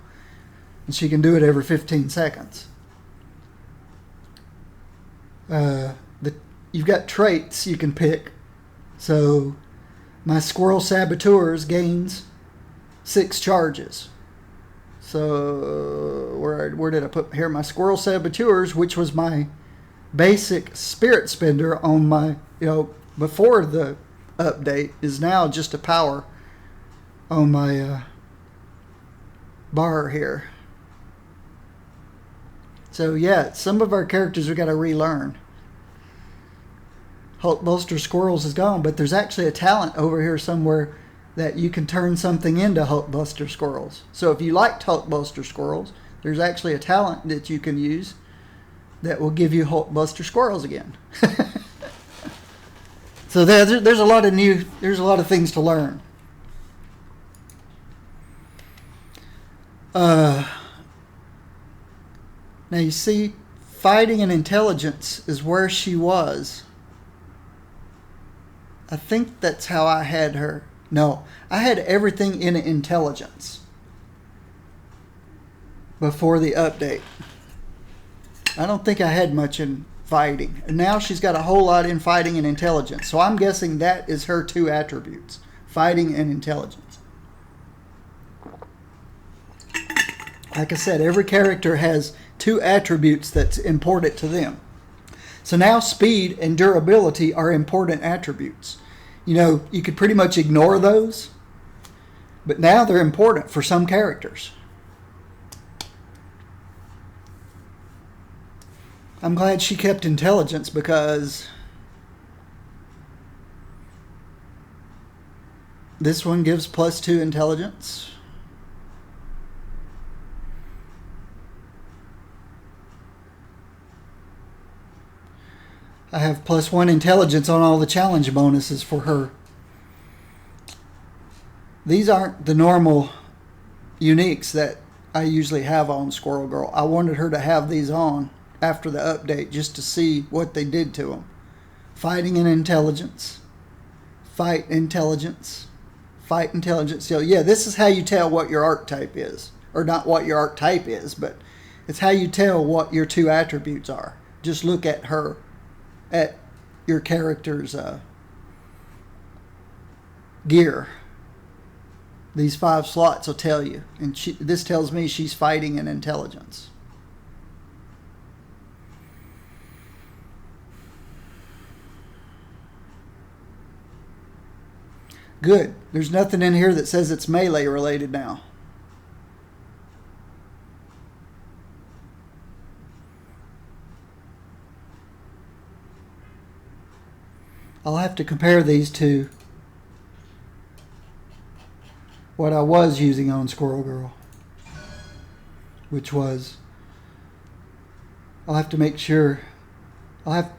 and she can do it every 15 seconds. You've got traits you can pick. So my Squirrel Saboteurs gains 6 charges. So where did I put here? My Squirrel Saboteurs, which was my basic Spirit Spender on my, before the update, is now just a power on my bar here. So yeah, some of our characters we got to relearn. Hulkbuster Squirrels is gone, but there's actually a talent over here somewhere that you can turn something into Hulkbuster Squirrels. So if you liked Hulkbuster Squirrels, there's actually a talent that you can use that will give you Hulkbuster Squirrels again. So there's a lot of things to learn. Now you see, fighting and intelligence is where she was. I think that's how I had her. No, I had everything in intelligence before the update. I don't think I had much in fighting. And now she's got a whole lot in fighting and intelligence. So I'm guessing that is her 2 attributes, fighting and intelligence. Like I said, every character has 2 attributes that's important to them. So now speed and durability are important attributes. You could pretty much ignore those, but now they're important for some characters. I'm glad she kept intelligence because this one gives +2 intelligence. I have +1 intelligence on all the challenge bonuses for her. These aren't the normal uniques that I usually have on Squirrel Girl. I wanted her to have these on after the update just to see what they did to them. Fighting and intelligence. Fight intelligence. Fight intelligence. So yeah, this is how you tell what your archetype is. Or not what your archetype is, but it's how you tell what your 2 attributes are. Just look at her. At your character's gear. These 5 slots will tell you. And this tells me she's fighting and intelligence. Good. There's nothing in here that says it's melee related now. I'll have to compare these to what I was using on Squirrel Girl, which was, I'll have to make sure, I've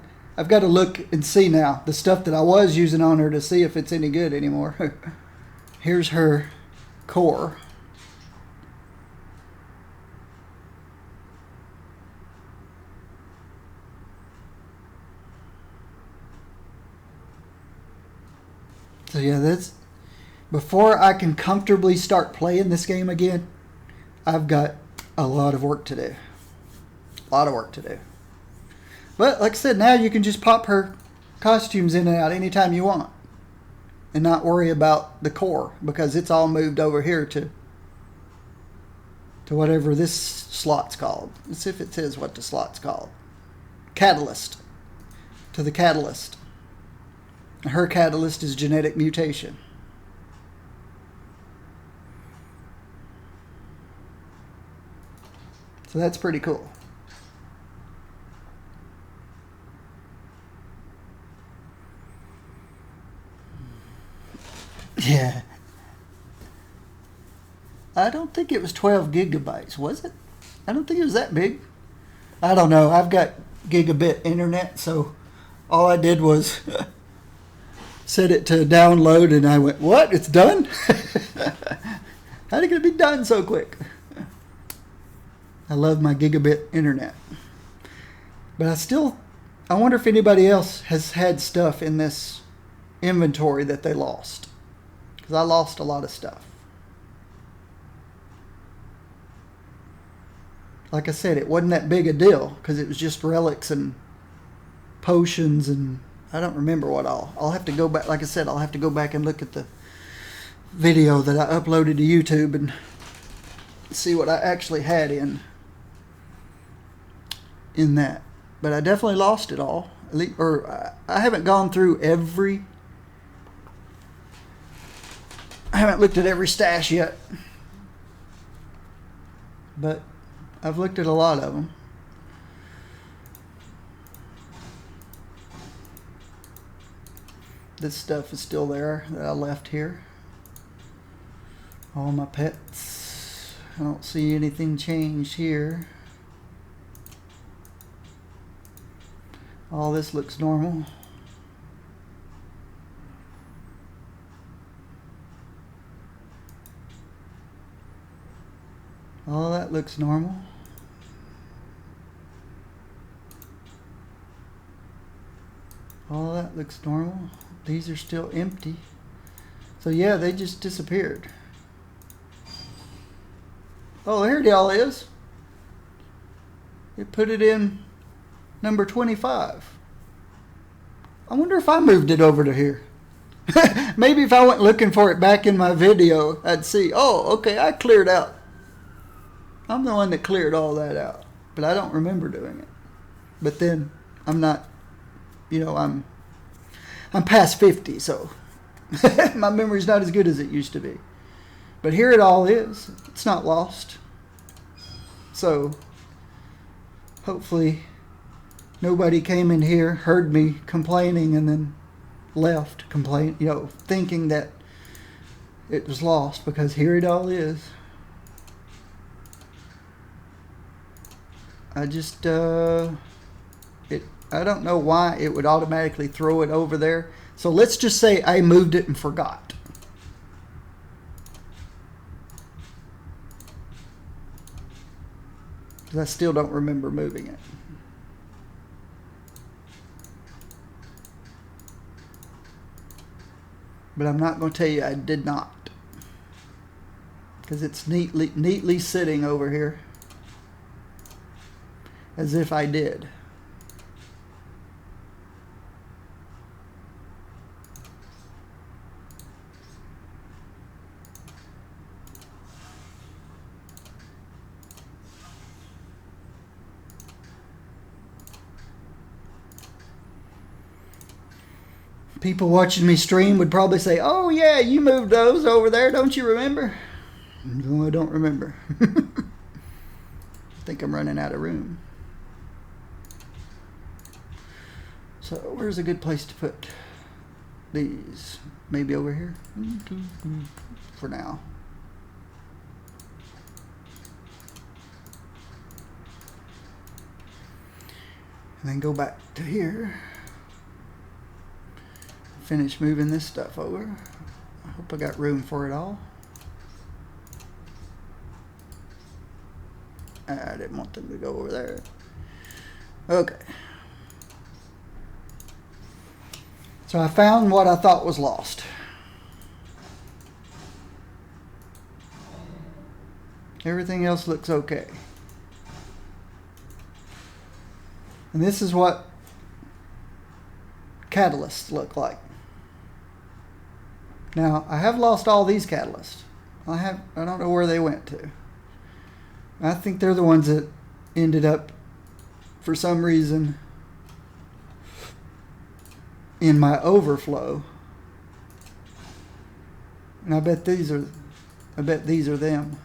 got to look and see now the stuff that I was using on her to see if it's any good anymore. Here's her core. So yeah, that's before I can comfortably start playing this game again. I've got a lot of work to do. A lot of work to do. But like I said, now you can just pop her costumes in and out anytime you want. And not worry about the core because it's all moved over here to whatever this slot's called. Let's see if it says what the slot's called. Catalyst. To the catalyst. Her catalyst is genetic mutation. So that's pretty cool. Yeah. I don't think it was 12 gigabytes, was it? I don't think it was that big. I don't know. I've got gigabit internet, so All I did was set it to download, and I went, what? It's done? How did it be done so quick? I love my gigabit internet. But I wonder if anybody else has had stuff in this inventory that they lost. Because I lost a lot of stuff. Like I said, it wasn't that big a deal because it was just relics and potions, and I don't remember what all. I'll have to go back. Like I said, I'll have to go back and look at the video that I uploaded to YouTube and see what I actually had in that. But I definitely lost it all. Or I haven't gone through I haven't looked at every stash yet. But I've looked at a lot of them. This stuff is still there that I left here. All my pets. I don't see anything changed here. All this looks normal. All that looks normal. All that looks normal. These are still empty. So yeah, they just disappeared. Oh, there it all is. It put it in number 25. I wonder if I moved it over to here. Maybe if I went looking for it back in my video, I'd see, oh, okay, I cleared out. I'm the one that cleared all that out. But I don't remember doing it. But then I'm not, I'm past 50, so my memory's not as good as it used to be. But here it all is. It's not lost. So hopefully nobody came in here, heard me complaining, and then left thinking that it was lost, because here it all is. I just I don't know why it would automatically throw it over there. So let's just say I moved it and forgot. Because I still don't remember moving it. But I'm not going to tell you I did not. Because it's neatly sitting over here. As if I did. People watching me stream would probably say, oh yeah, you moved those over there, don't you remember? No, I don't remember. I think I'm running out of room. So where's a good place to put these? Maybe over here? For now. And then go back to here. Finish moving this stuff over. I hope I got room for it all. I didn't want them to go over there. Okay. So I found what I thought was lost. Everything else looks okay. And this is what catalysts look like. Now, I have lost all these catalysts. I don't know where they went to. I think they're the ones that ended up, for some reason, in my overflow. And I bet these are them.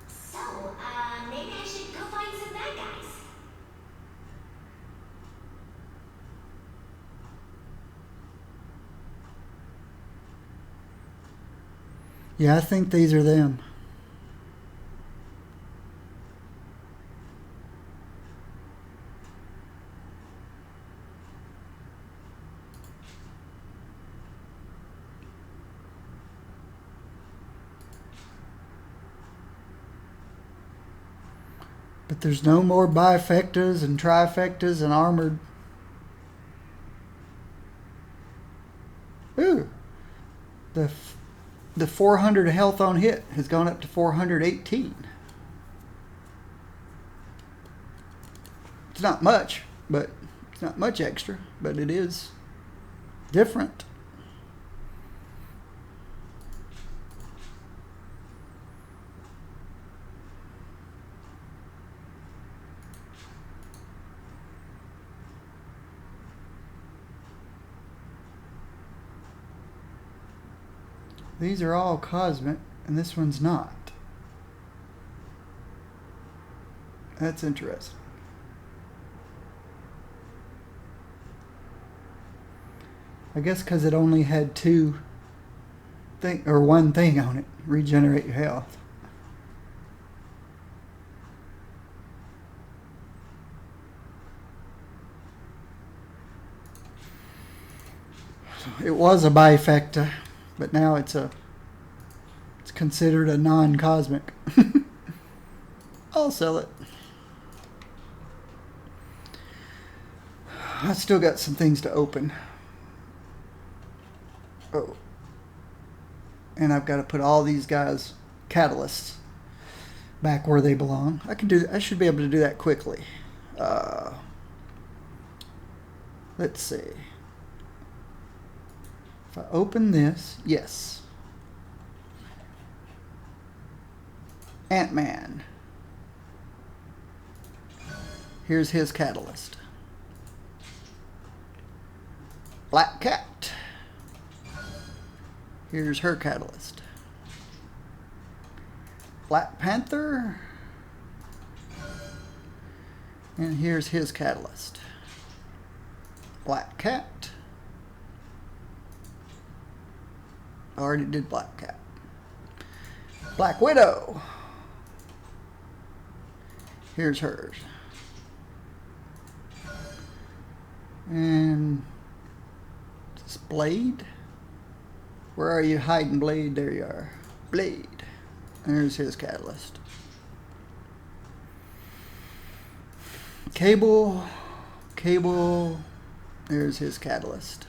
So, maybe I should go find some bad guys. Yeah, I think these are them. But there's no more bifectas and trifectas and armored. Ooh. The 400 health on hit has gone up to 418. It's not much, but it's not much extra, but it is different. These are all cosmic, and this one's not. That's interesting. I guess because it only had one thing on it, regenerate your health. It was a bifecta, but now it's considered a non-cosmic. I'll sell it. I still got some things to open. Oh. And I've got to put all these guys' catalysts back where they belong. I should be able to do that quickly. Let's see. If I open this, yes. Ant-Man. Here's his catalyst. Black Cat. Here's her catalyst. Black Panther. And here's his catalyst. Black Cat. I already did Black Cat. Black Widow. Here's hers. And this Blade. Where are you hiding, Blade? There you are. Blade. There's his catalyst. Cable. There's his catalyst.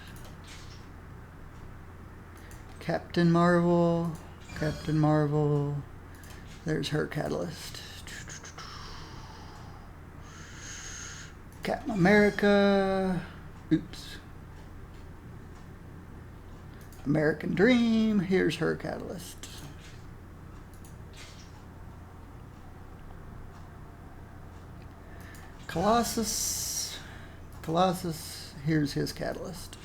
Captain Marvel. There's her catalyst. Captain America. Oops. American Dream. Here's her catalyst. Colossus. Here's his catalyst.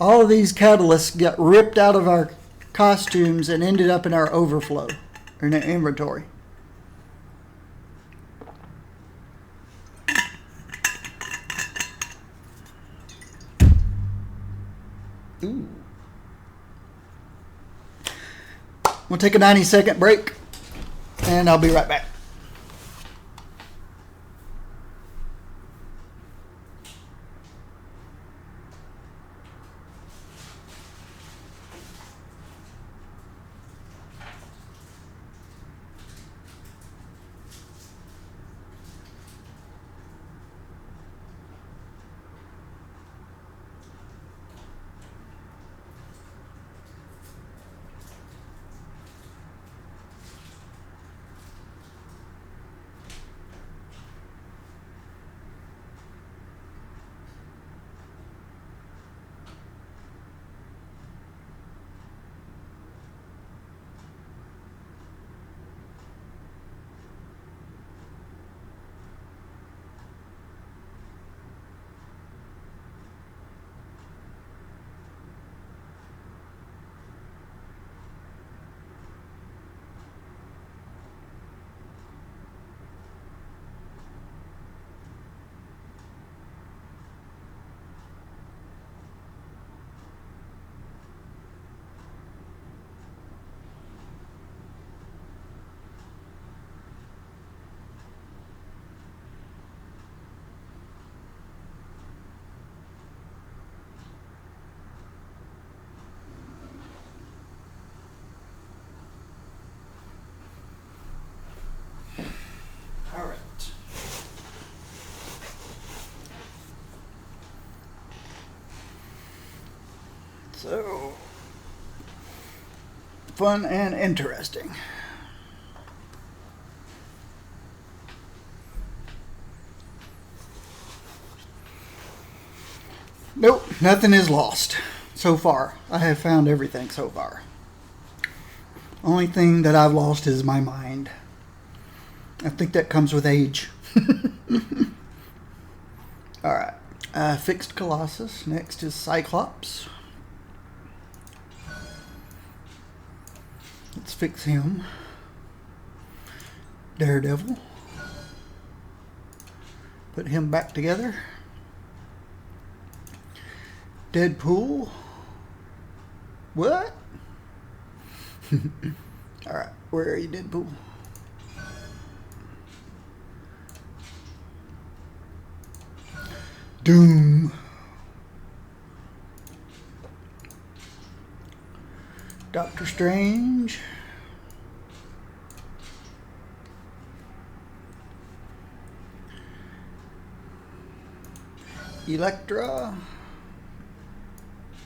All of these catalysts got ripped out of our costumes and ended up in our overflow, in our inventory. Ooh. We'll take a 90-second break, and I'll be right back. So, fun and interesting. Nope, nothing is lost so far. I have found everything so far. Only thing that I've lost is my mind. I think that comes with age. Alright, fixed Colossus. Next is Cyclops. Let's fix him. Daredevil. Put him back together. Deadpool. What? Alright, where are you, Deadpool? Doom. Doctor Strange. Elektra.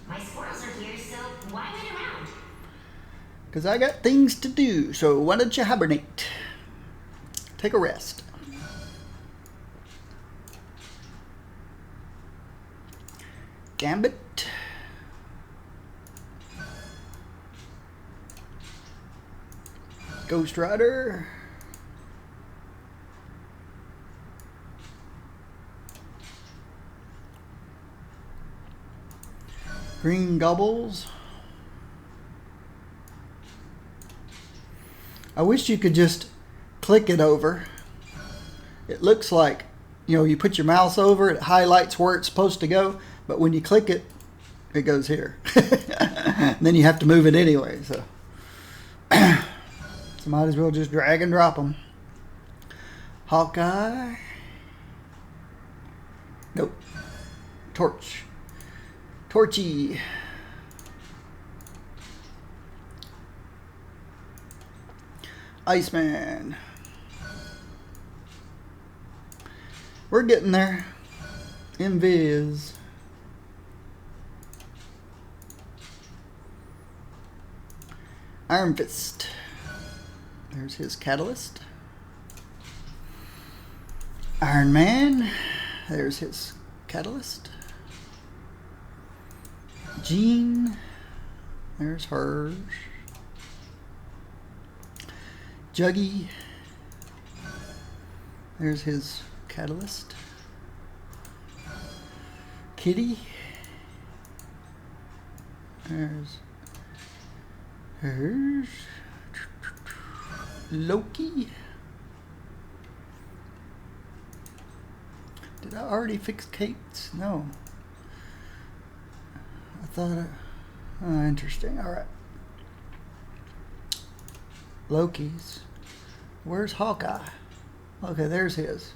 My squirrels are here, so why wait around? Because I got things to do, so why don't you hibernate? Take a rest. Gambit. Ghost Rider. Green Gobbles. I wish you could just click it over. It looks like, you know, you put your mouse over, it highlights where it's supposed to go, but when you click it, it goes here. And then you have to move it anyway, so. So might as well just drag and drop them. Hawkeye. Nope. Torch. Torchy. Iceman. We're getting there. Invis. Iron Fist. There's his catalyst. Iron Man. There's his catalyst. Jean. There's hers. Juggy. There's his catalyst. Kitty. There's hers. Loki. Did I already fix Kate's? No. I thought interesting. Alright. Loki's. Where's Hawkeye? Okay, there's his.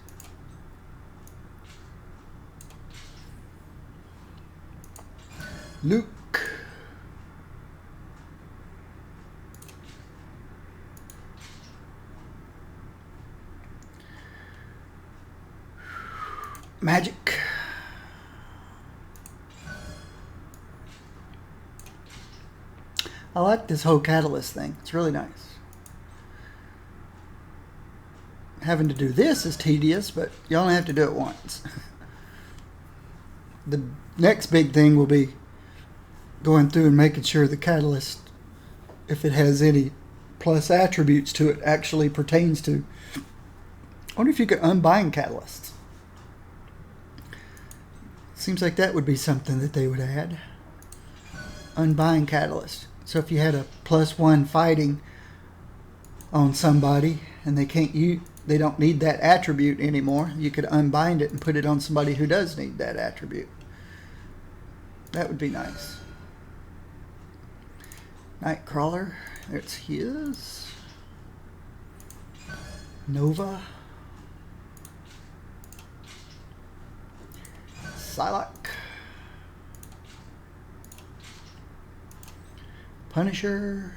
Luke. Magic. I like this whole catalyst thing. It's really nice. Having to do this is tedious, but you only have to do it once. The next big thing will be going through and making sure the catalyst, if it has any plus attributes to it, actually pertains to. I wonder if you could unbind catalysts. Seems like that would be something that they would add. Unbind catalyst. So if you had a +1 fighting on somebody and they don't need that attribute anymore, you could unbind it and put it on somebody who does need that attribute. That would be nice. Nightcrawler, there's his. Nova. Psylocke. Punisher.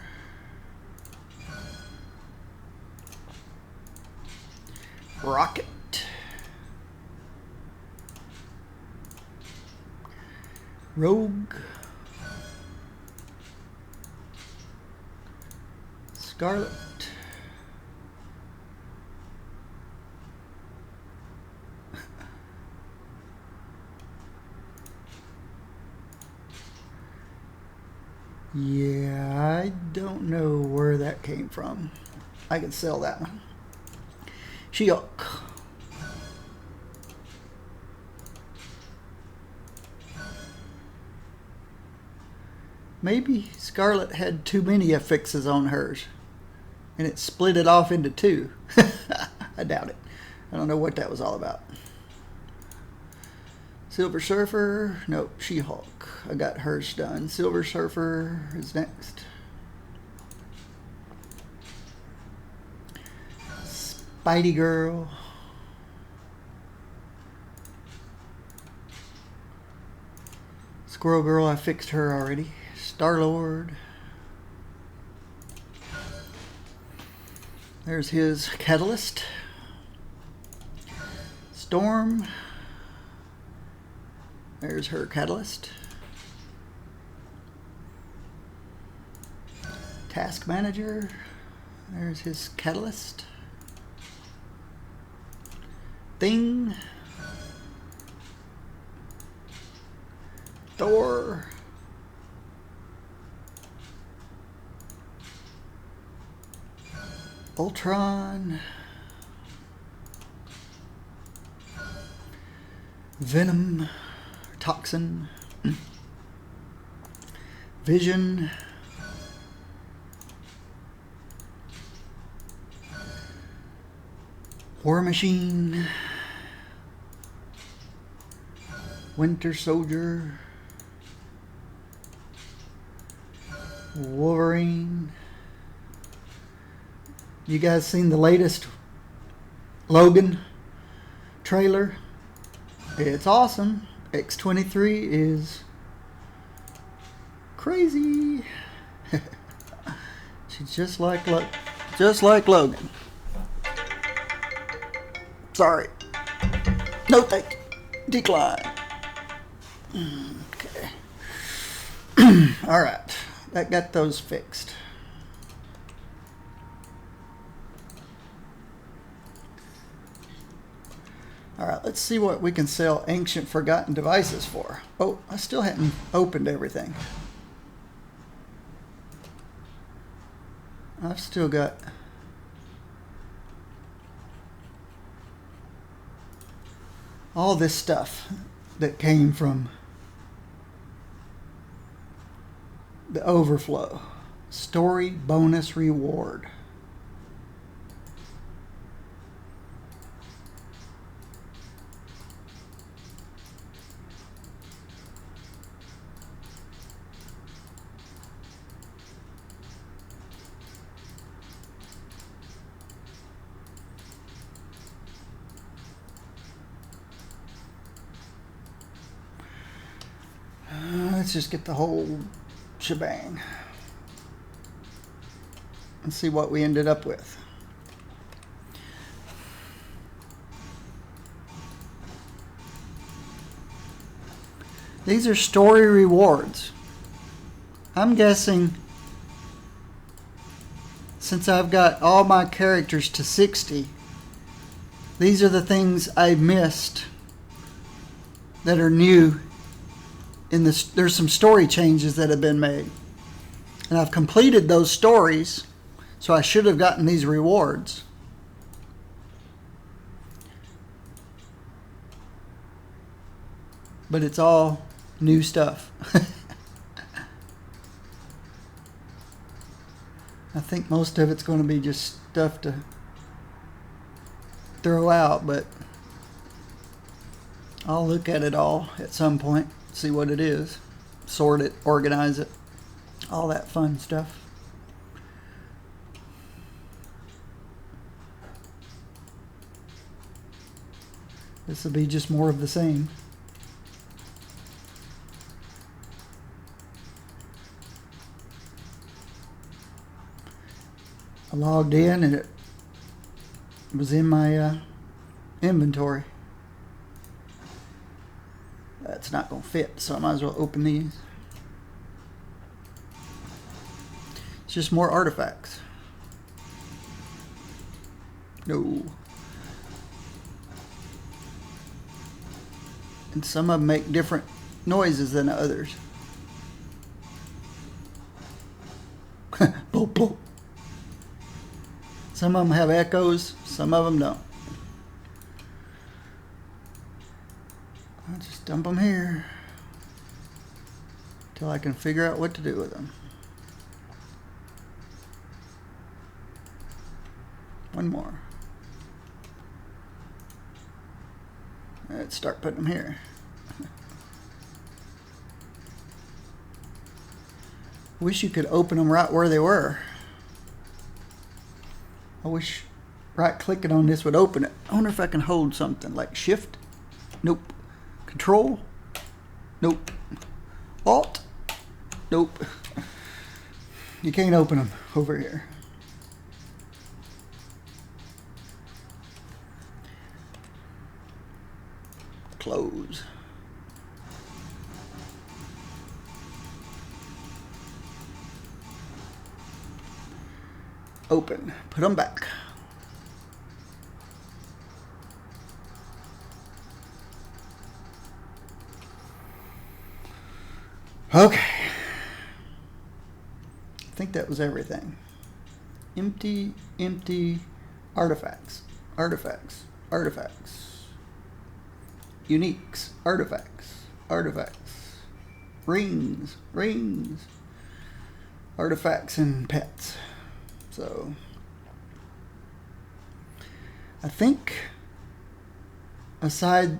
Rocket. Rogue. Scarlet. Yeah, I don't know where that came from. I can sell that one. She-Hulk. Maybe Scarlet had too many affixes on hers, and it split it off into two. I doubt it. I don't know what that was all about. Silver Surfer. Nope, She-Hulk. I got hers done. Silver Surfer is next. Spidey Girl. Squirrel Girl, I fixed her already. Star-Lord. There's his Catalyst. Storm. There's her Catalyst. Task Manager. There's his Catalyst. Thing. Thor. Ultron. Venom. Toxin. Vision. War Machine. Winter Soldier. Wolverine. You guys seen the latest Logan trailer? It's awesome. X-23 is crazy. She's just like Logan. Sorry. No thank you. Decline. Okay. All right. That got those fixed. All right, let's see what we can sell ancient forgotten devices for. Oh, I still hadn't opened everything. I've still got all this stuff that came from the overflow. Story bonus reward. Let's just get the whole shebang and see what we ended up with. These are story rewards. I'm guessing since I've got all my characters to 60, these are the things I missed that are new. There's some story changes that have been made, and I've completed those stories, so I should have gotten these rewards. But it's all new stuff. I think most of it's going to be just stuff to throw out, but I'll look at it all at some point. See what it is, sort it, organize it, all that fun stuff. This will be just more of the same. I logged in and it was in my inventory. That's not going to fit, so I might as well open these. It's just more artifacts. No. And some of them make different noises than others. Boop, boop. Some of them have echoes, some of them don't. I'll just dump them here till I can figure out what to do with them. One more. Let's start putting them here. Wish you could open them right where they were. I wish right-clicking on this would open it. I wonder if I can hold something like Shift. Nope. Control. Nope. Alt. Nope. You can't open them over here. Close. Open. Put them back. Okay. I think that was everything. Empty, empty artifacts. Artifacts. Artifacts. Uniques, artifacts, artifacts, rings, rings, artifacts and pets. So I think aside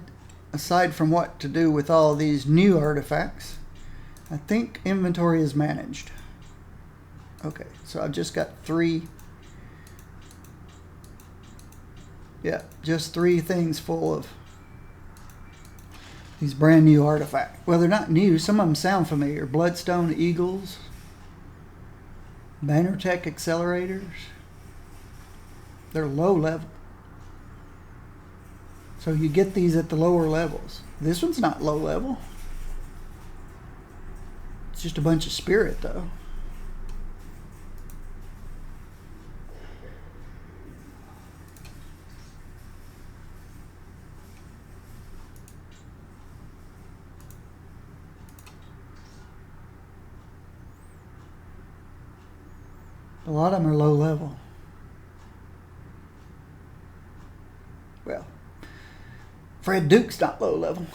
from what to do with all these new artifacts, I think inventory is managed. Okay, so I've just got just three things full of these brand new artifacts. Well, they're not new. Some of them sound familiar. Bloodstone Eagles. Bannertech accelerators. They're low level. So you get these at the lower levels. This one's not low level. It's just a bunch of spirit though. A lot of them are low level. Well, Fred Duke's not low level.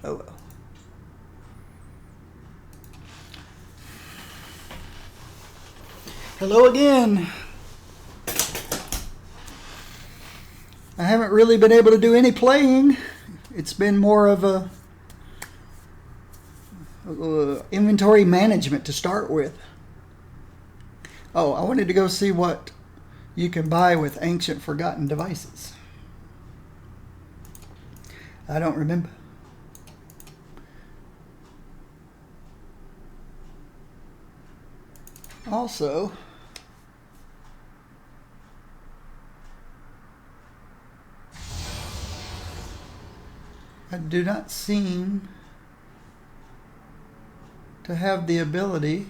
Oh well. Hello again. I haven't really been able to do any playing. It's been more of a inventory management to start with. Oh, I wanted to go see what you can buy with ancient forgotten devices. I don't remember. Also, I do not seem to have the ability.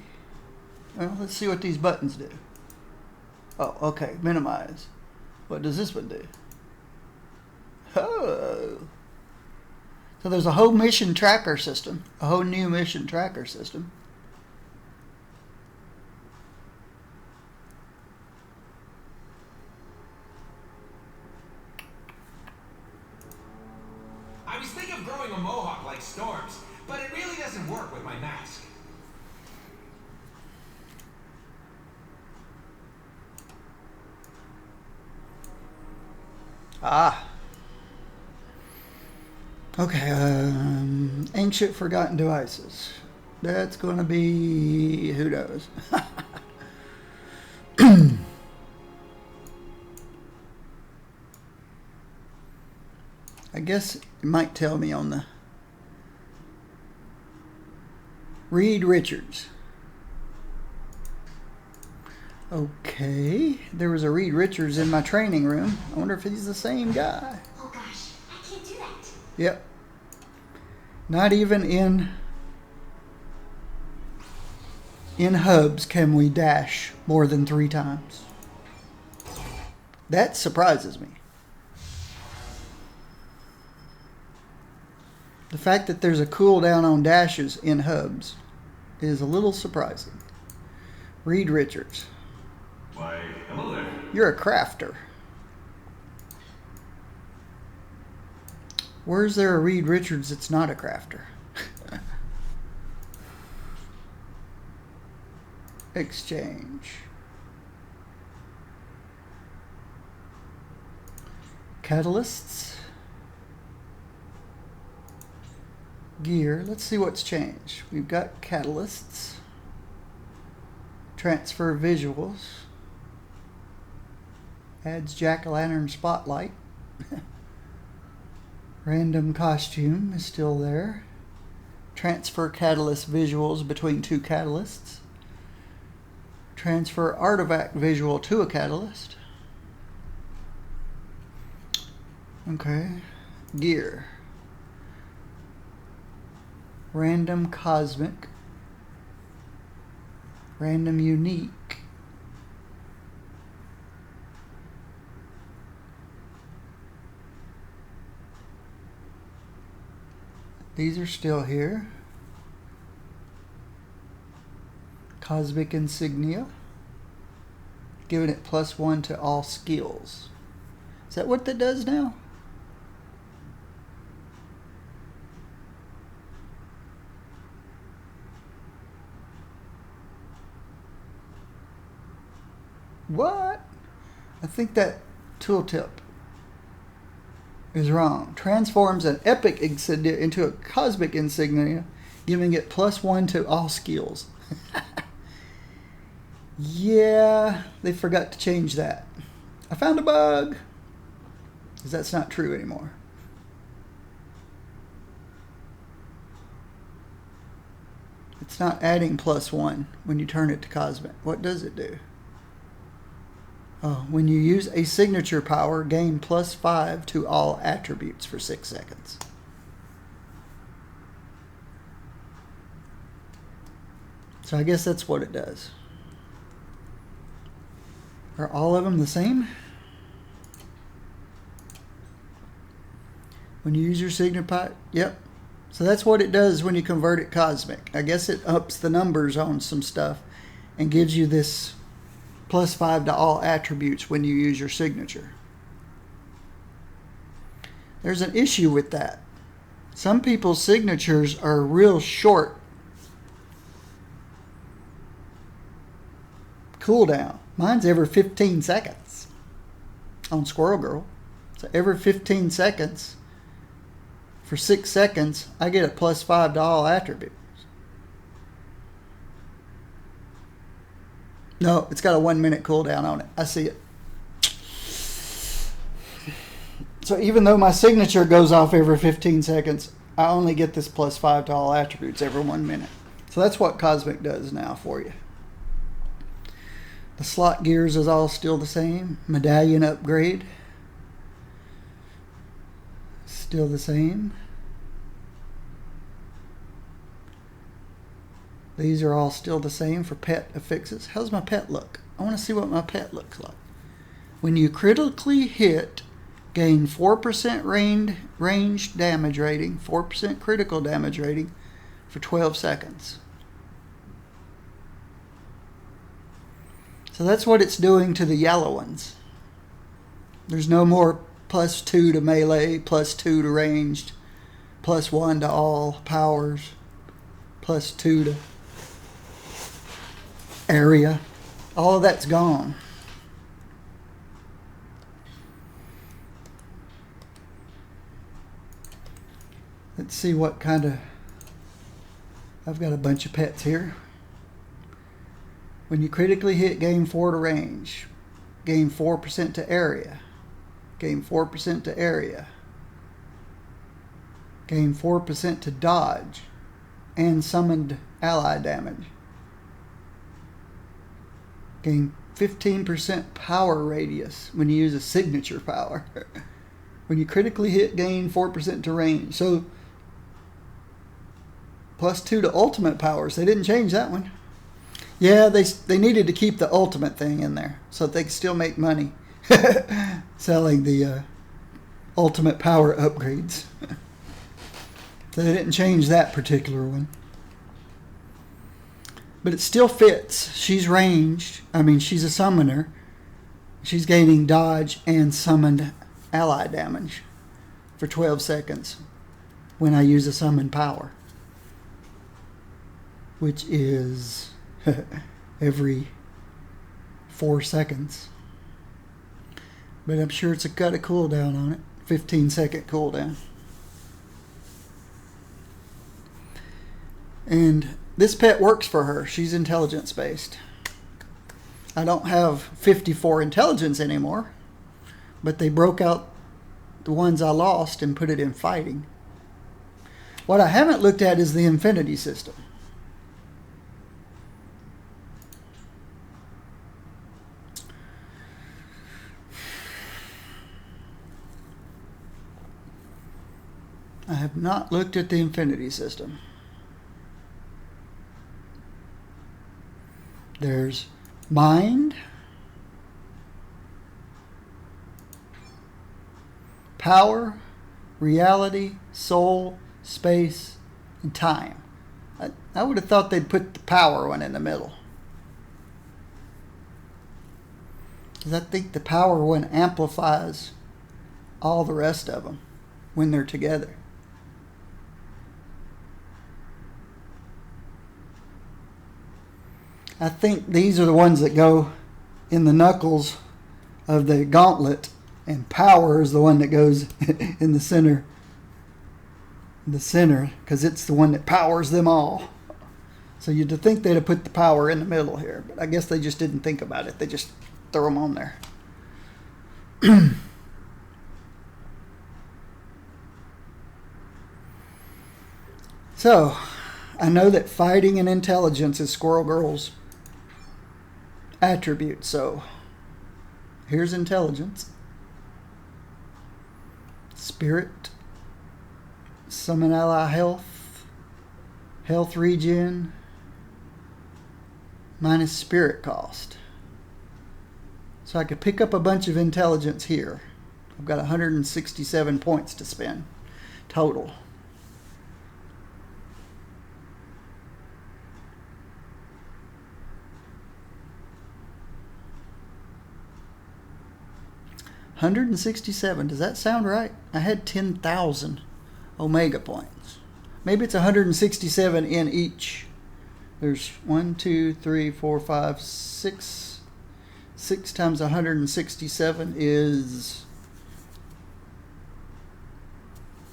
Well, let's see what these buttons do. Oh, okay, minimize. What does this one do? Oh. So there's a whole mission tracker system, a whole new mission tracker system. I was thinking of growing a mohawk like Storm's, but it really doesn't work with my mask. Ah. Okay, ancient forgotten devices. That's going to be, who knows? I guess it might tell me on the Reed Richards. Okay, there was a Reed Richards in my training room. I wonder if he's the same guy. Oh gosh, I can't do that. Yep. Not even in hubs can we dash more than 3 times. That surprises me. The fact that there's a cooldown on dashes in hubs is a little surprising. Reed Richards. Why, hello there. You're a crafter. Where's there a Reed Richards that's not a crafter? Exchange. Catalysts. Gear. Let's see what's changed. We've got catalysts. Transfer visuals. Adds jack-o'-lantern spotlight. Random costume is still there. Transfer catalyst visuals between two catalysts. Transfer artifact visual to a catalyst. Okay. Gear. Random cosmic. Random unique. These are still here. Cosmic insignia. Giving it +1 to all skills. Is that what that does now? What? I think that tooltip is wrong. Transforms an epic insignia into a cosmic insignia, giving it +1 to all skills. Yeah, they forgot to change that. I found a bug. Because that's not true anymore. It's not adding +1 when you turn it to cosmic. What does it do? Oh, when you use a signature power, gain +5 to all attributes for 6 seconds. So I guess that's what it does. Are all of them the same? When you use your signature power, yep. So that's what it does when you convert it cosmic. I guess it ups the numbers on some stuff and gives you this +5 to all attributes when you use your signature. There's an issue with that. Some people's signatures are real short cooldown. Mine's every 15 seconds on Squirrel Girl. So every 15 seconds for 6 seconds, I get a +5 to all attributes. No, it's got a 1 minute cooldown on it. I see it. So even though my signature goes off every 15 seconds, I only get this +5 to all attributes every 1 minute. So that's what Cosmic does now for you. The slot gears is all still the same. Medallion upgrade. Still the same. These are all still the same for pet affixes. How's my pet look? I want to see what my pet looks like. When you critically hit, gain 4% range damage rating, 4% critical damage rating for 12 seconds. So that's what it's doing to the yellow ones. There's no more +2 to melee, +2 to ranged, +1 to all powers, +2 to area. All of that's gone. Let's see what kind of... I've got a bunch of pets here. When you critically hit, gain 4 to range. Gain 4% to area. Gain 4% to area. Gain 4% to dodge. And summoned ally damage. Gain 15% power radius when you use a signature power. When you critically hit, gain 4% to range. So, +2 to ultimate powers. They didn't change that one. Yeah, they needed to keep the ultimate thing in there so that they could still make money selling the ultimate power upgrades. So they didn't change that particular one. But it still fits. She's ranged. I mean, she's a summoner. She's gaining dodge and summoned ally damage for 12 seconds when I use a summon power, which is every 4 seconds. But I'm sure it's got a cooldown on it, 15-second cooldown. And this pet works for her. She's intelligence based. I don't have 54 intelligence anymore, but they broke out the ones I lost and put it in fighting. What I haven't looked at is the infinity system. I have not looked at the infinity system. There's mind, power, reality, soul, space, and time. I would have thought they'd put the power one in the middle. Because I think the power one amplifies all the rest of them when they're together. I think these are the ones that go in the knuckles of the gauntlet, and power is the one that goes in the center. The center, because it's the one that powers them all. So you'd think they'd have put the power in the middle here, but I guess they just didn't think about it. They just throw them on there. So, I know that fighting and intelligence is Squirrel Girl's attribute, so here's intelligence, spirit, summon ally health, health regen, minus spirit cost. So I could pick up a bunch of intelligence here. I've got 167 points to spend total. $167. Does that sound right? I had 10,000 Omega points. Maybe it's 167 in each. There's 1, 2, 3, 4, 5, 6. 6 times 167 is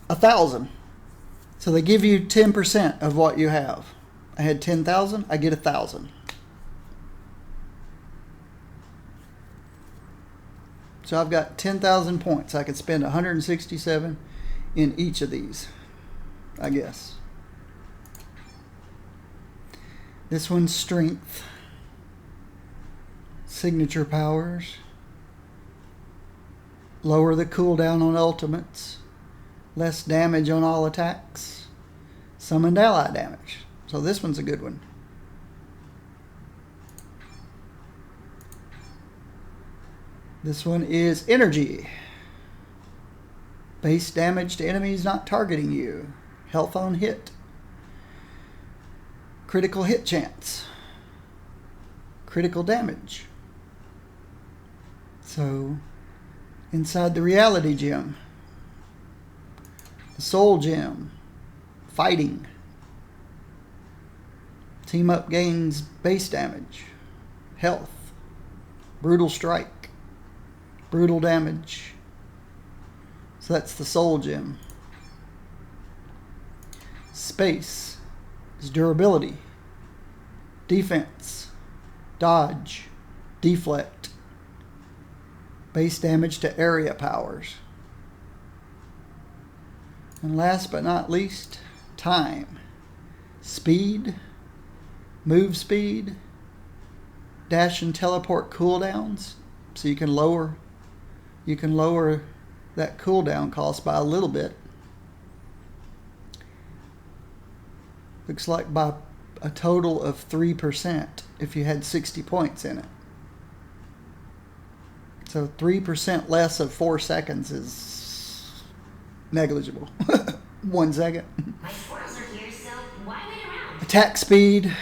1,000. So they give you 10% of what you have. I had 10,000. I get 1,000. So I've got 10,000 points. I could spend 167 in each of these, I guess. This one's strength. Signature powers. Lower the cooldown on ultimates. Less damage on all attacks. Summoned ally damage. So this one's a good one. This one is energy. Base damage to enemies not targeting you. Health on hit. Critical hit chance. Critical damage. So, inside the reality gem. The soul gem. Fighting. Team up gains base damage. Health. Brutal strike. Brutal damage. So that's the soul gem. Space is durability, defense, dodge, deflect, base damage to area powers. And last but not least, time, speed, move speed, dash and teleport cooldowns, so you can lower that cooldown cost by a little bit. Looks like by a total of 3% if you had 60 points in it. So 3% less of 4 seconds is negligible. 1 second. My squirrels are here, so why wait around? Attack speed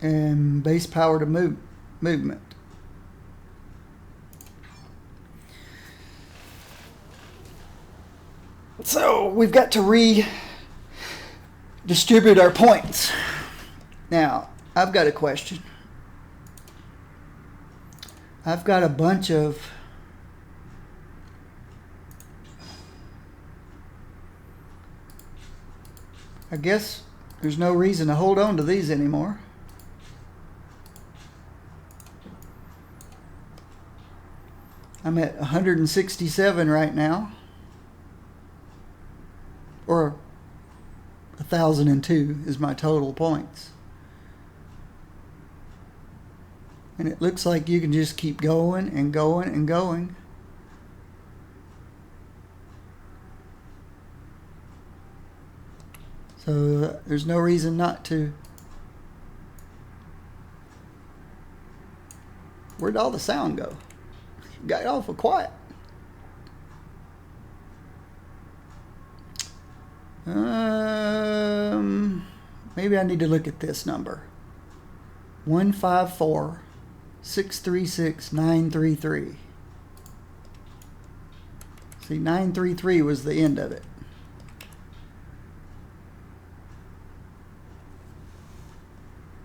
and base power to movement. So we've got to redistribute our points. Now, I've got a question. I've got a bunch of I guess there's no reason to hold on to these anymore. I'm at 167 right now. Or 1,002 is my total points. And it looks like you can just keep going and going and going. So there's no reason not to. Where'd all the sound go? Got awful quiet. Maybe I need to look at this number. 154,636,933. See, 933 was the end of it.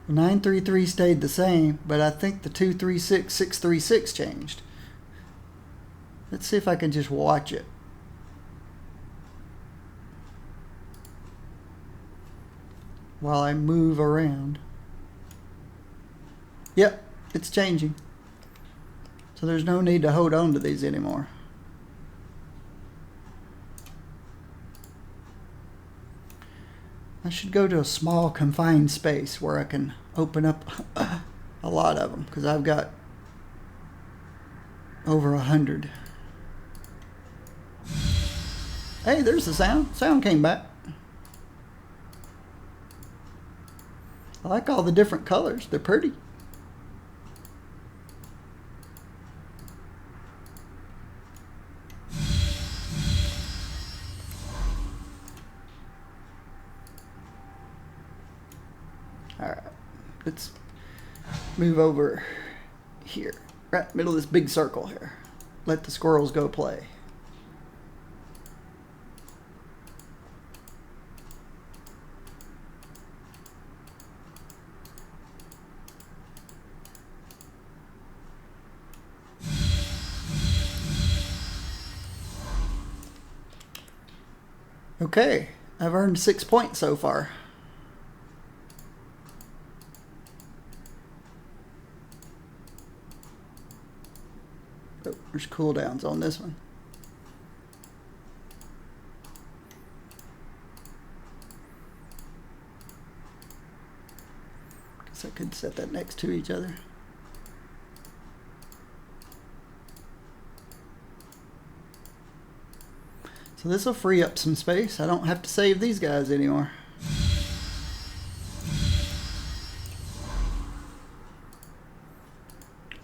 Well, 933 stayed the same, but I think the 236,636 changed. Let's see if I can just watch it. While I move around. Yep, it's changing. So there's no need to hold on to these anymore. I should go to a small confined space where I can open up a lot of them, because I've got over 100. Hey, there's the sound. Sound came back. I like all the different colors. They're pretty. Alright, let's move over here. Right in the middle of this big circle here. Let the squirrels go play. Okay, I've earned 6 points so far. Oh, there's cooldowns on this one. Guess I could set that next to each other. So this will free up some space. I don't have to save these guys anymore.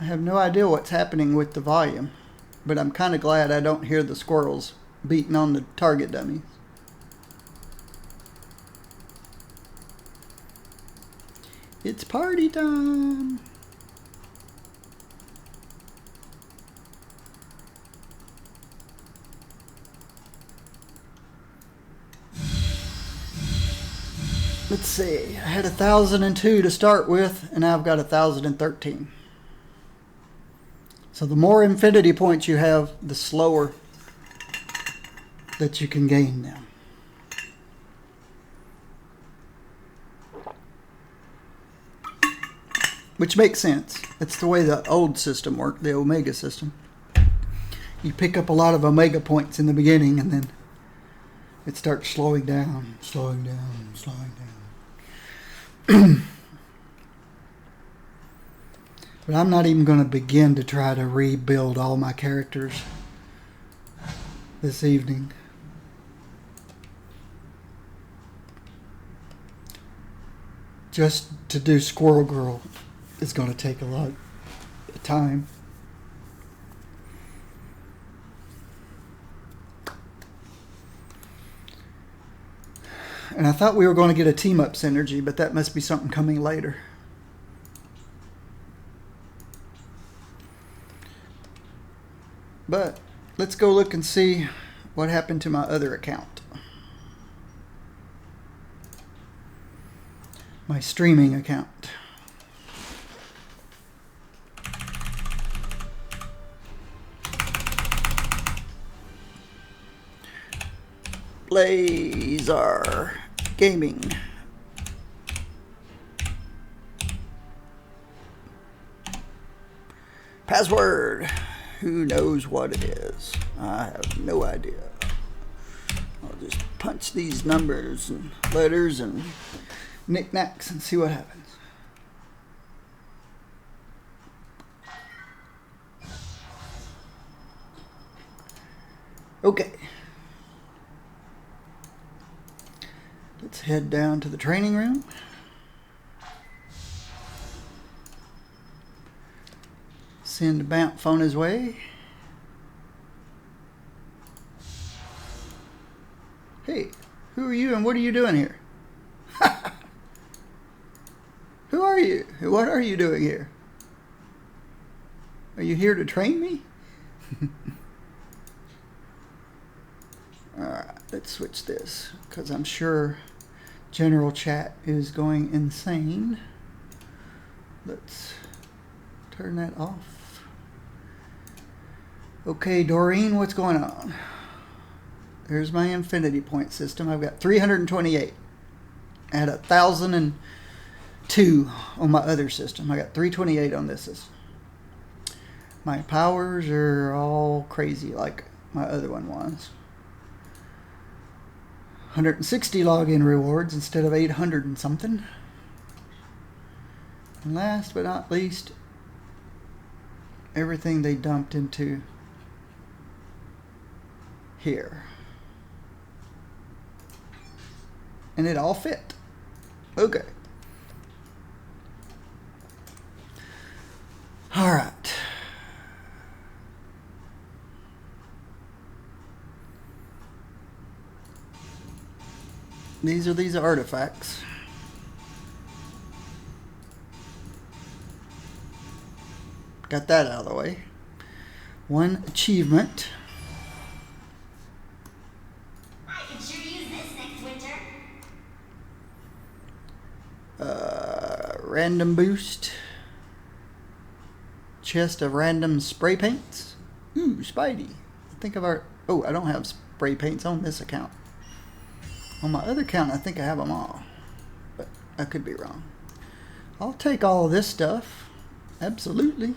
I have no idea what's happening with the volume, but I'm kind of glad I don't hear the squirrels beating on the target dummies. It's party time! Let's see, I had 1,002 to start with, and now I've got 1,013. So the more infinity points you have, the slower that you can gain them. Which makes sense. It's the way the old system worked, the Omega system. You pick up a lot of Omega points in the beginning, and then it starts slowing down, slowing down, slowing down. But I'm not even going to begin to try to rebuild all my characters this evening. Just to do Squirrel Girl is going to take a lot of time. And I thought we were going to get a team-up synergy, but that must be something coming later. But let's go look and see what happened to my other account. My streaming account. Blazar Gaming. Password. Who knows what it is? I have no idea. I'll just punch these numbers and letters and knickknacks and see what happens. Okay. Let's head down to the training room. Send Bamf on his way. Hey, who are you and what are you doing here? Who are you? What are you doing here? Are you here to train me? Alright, let's switch this because I'm sure general chat is going insane. Let's turn that off. Okay, Doreen, what's going on? There's my infinity point system. I've got 328. I had 1,002 on my other system. I got 328 on this system. My powers are all crazy like my other one was. 160 login rewards instead of 800 and something. And last but not least, everything they dumped into here. And it all fit. Okay. All right. These are these artifacts. Got that out of the way. One achievement. I could sure use this next winter. Random boost. Chest of random spray paints. Ooh, Spidey. I think of our... Oh, I don't have spray paints on this account. On my other account, I think I have them all. But I could be wrong. I'll take all of this stuff. Absolutely.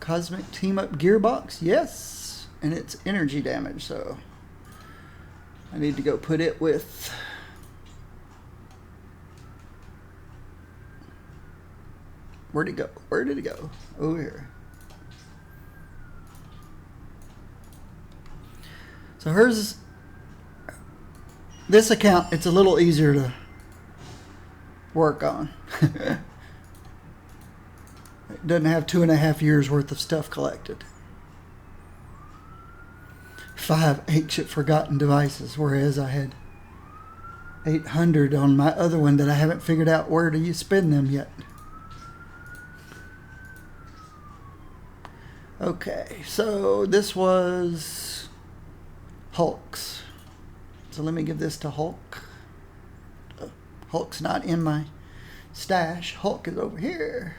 Cosmic Team-Up Gearbox. Yes. And it's energy damage, so... I need to go put it with... Where'd it go? Where did it go? Over here. So hers... This account, it's a little easier to work on. It doesn't have 2.5 years worth of stuff collected. 5 ancient forgotten devices, whereas I had 800 on my other one that I haven't figured out where to spend them yet. Okay, so this was Hulk's. So let me give this to Hulk. Hulk's not in my stash. Hulk is over here.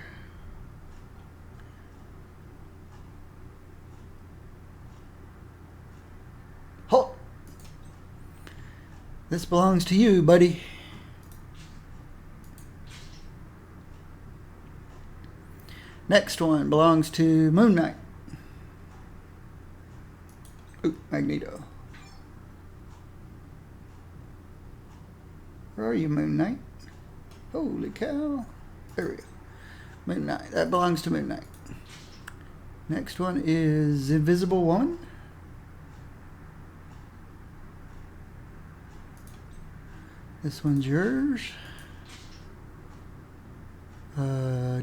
Hulk. This belongs to you, buddy. Next one belongs to Moon Knight. Ooh, Magneto. Where are you, Moon Knight? Holy cow. There we go. Moon Knight. That belongs to Moon Knight. Next one is Invisible Woman. This one's yours.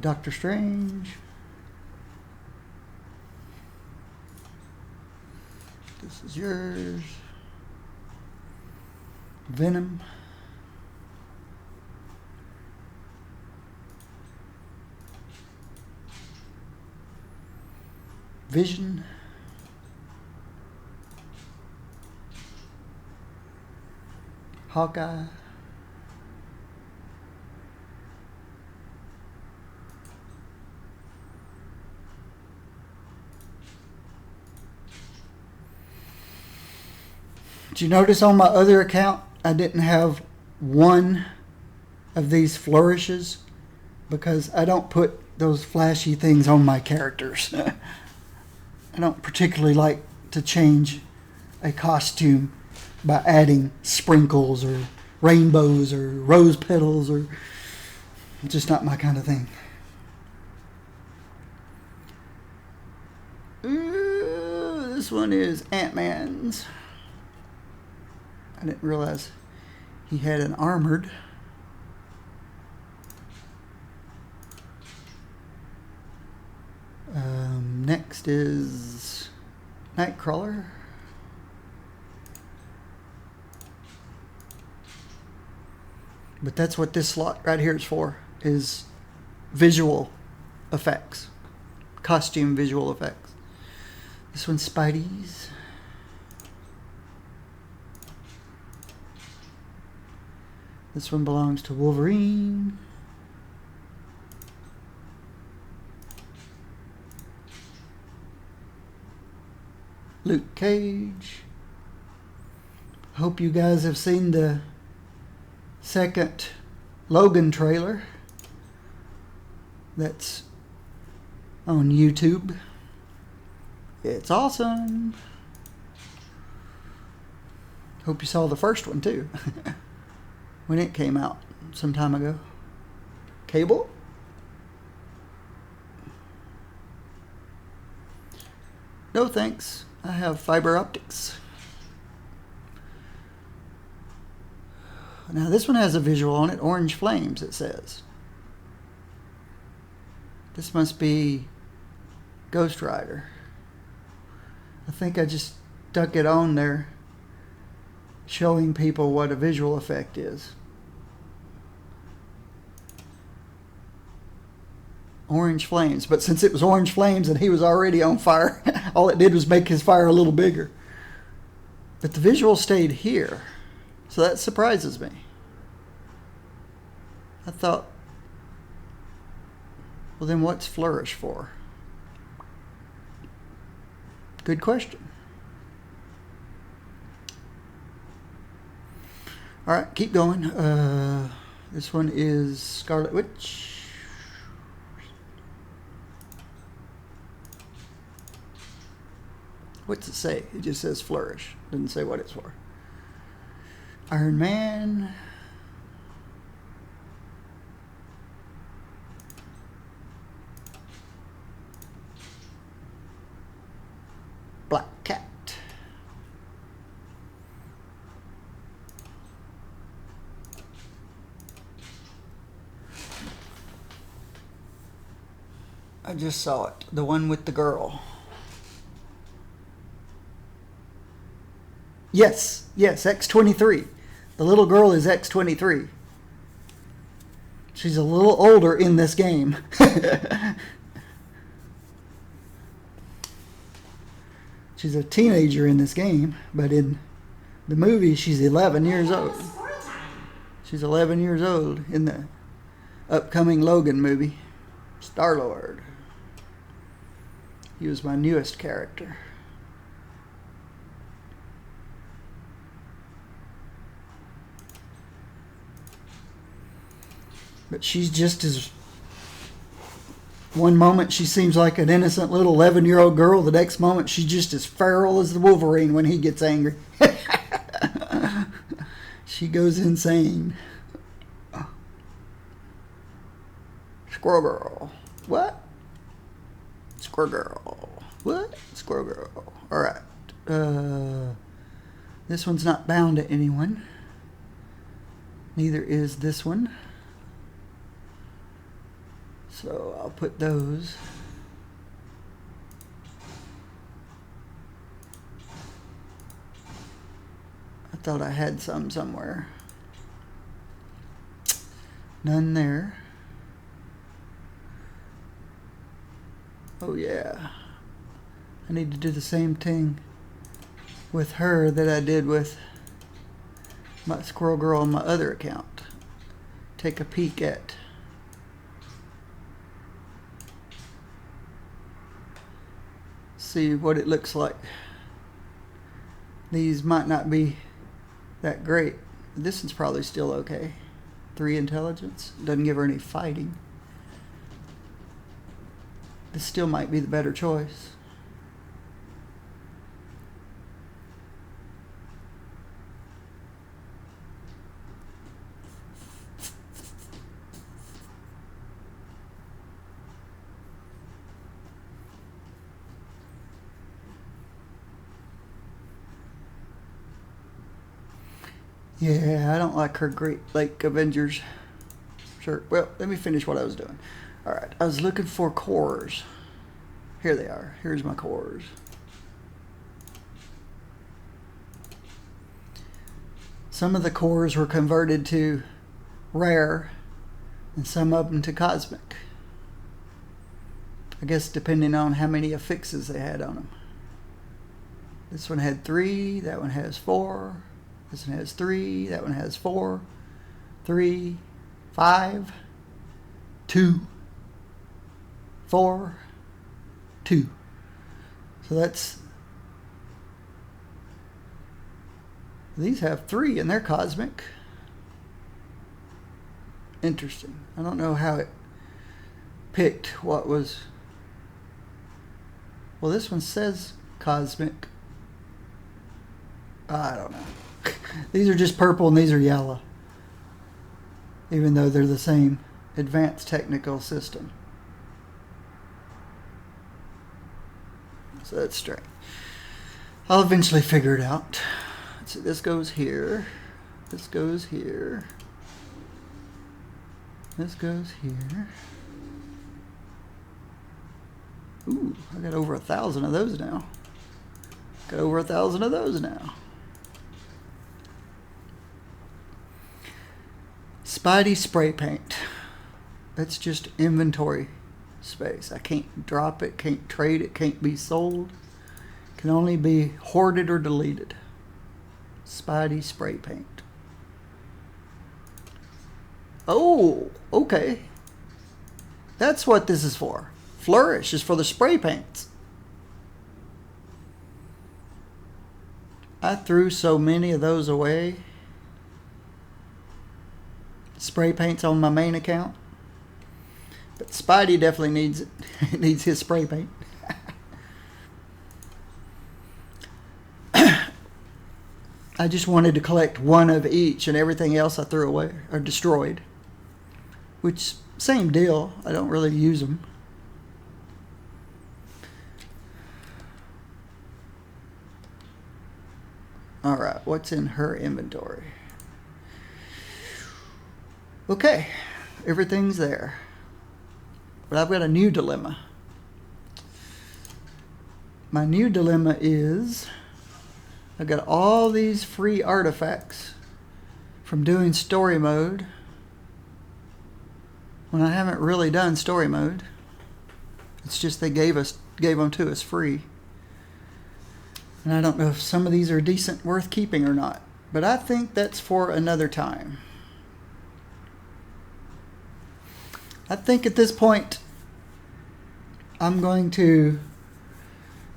Doctor Strange. This is yours. Venom. Vision. Hawkeye. Did you notice on my other account I didn't have one of these flourishes? Because I don't put those flashy things on my characters. I don't particularly like to change a costume by adding sprinkles or rainbows or rose petals, or it's just not my kind of thing. This one is Ant-Man's. I didn't realize he had an armored. Next is Nightcrawler. But that's what this slot right here is for, is visual effects. Costume visual effects. This one's Spidey's. This one belongs to Wolverine. Luke Cage. Hope you guys have seen the second Logan trailer that's on YouTube. It's awesome. Hope you saw the first one too. When it came out some time ago. Cable? No thanks. I have fiber optics. Now this one has a visual on it. Orange Flames, it says. This must be Ghost Rider. I think I just stuck it on there showing people what a visual effect is. Orange Flames. But since it was Orange Flames and he was already on fire, all it did was make his fire a little bigger. But the visual stayed here. So that surprises me. I thought, well then what's flourish for? Good question. Alright, keep going. This one is Scarlet Witch. What's it say? It just says flourish. Doesn't say what it's for. Iron Man. Black Cat. I just saw it. The one with the girl. Yes, X-23. The little girl is X-23. She's a little older in this game. She's a teenager in this game, but in the movie she's 11 years old. She's 11 years old in the upcoming Logan movie. Star-Lord. He was my newest character. But she's just as... One moment she seems like an innocent little 11-year-old girl. The next moment she's just as feral as the Wolverine when he gets angry. She goes insane. Squirrel Girl. What? Squirrel Girl. What? Squirrel Girl. Alright. This one's not bound to anyone. Neither is this one. So I'll put those. I thought I had some somewhere. None there. Oh yeah. I need to do the same thing with her that I did with my Squirrel Girl on my other account. Take a peek at see what it looks like. These might not be that great. This one's probably still okay. 3 intelligence. Doesn't give her any fighting. This still might be the better choice. Yeah, I don't like her Great Lake Avengers shirt. Well, let me finish what I was doing. Alright, I was looking for cores. Here they are. Here's my cores. Some of the cores were converted to rare and some of them to cosmic. I guess depending on how many affixes they had on them. This one had 3, that one has 4. This one has 3, that one has 4, 3, 5, 2, 4, 2. So that's, these have 3 and they're cosmic. Interesting. I don't know how it picked what was, well, this one says cosmic. I don't know. These are just purple and these are yellow. Even though they're the same advanced technical system. So that's strange. I'll eventually figure it out. Let's see, this goes here. This goes here. This goes here. Ooh, I got over 1,000 of those now. Got over 1,000 of those now. Spidey spray paint. That's just inventory space. I can't drop it, can't trade it, can't be sold. Can only be hoarded or deleted. Spidey spray paint. Oh, okay. That's what this is for. Flourish is for the spray paints. I threw so many of those away. Spray paints on my main account. But Spidey definitely needs it. Needs his spray paint. I just wanted to collect one of each and everything else I threw away or destroyed. Which, same deal. I don't really use them. Alright, what's in her inventory? Okay, everything's there. But I've got a new dilemma. My new dilemma is I've got all these free artifacts from doing story mode when I haven't really done story mode. It's just they gave them to us free. And I don't know if some of these are decent, worth keeping or not. But I think that's for another time. I think at this point, I'm going to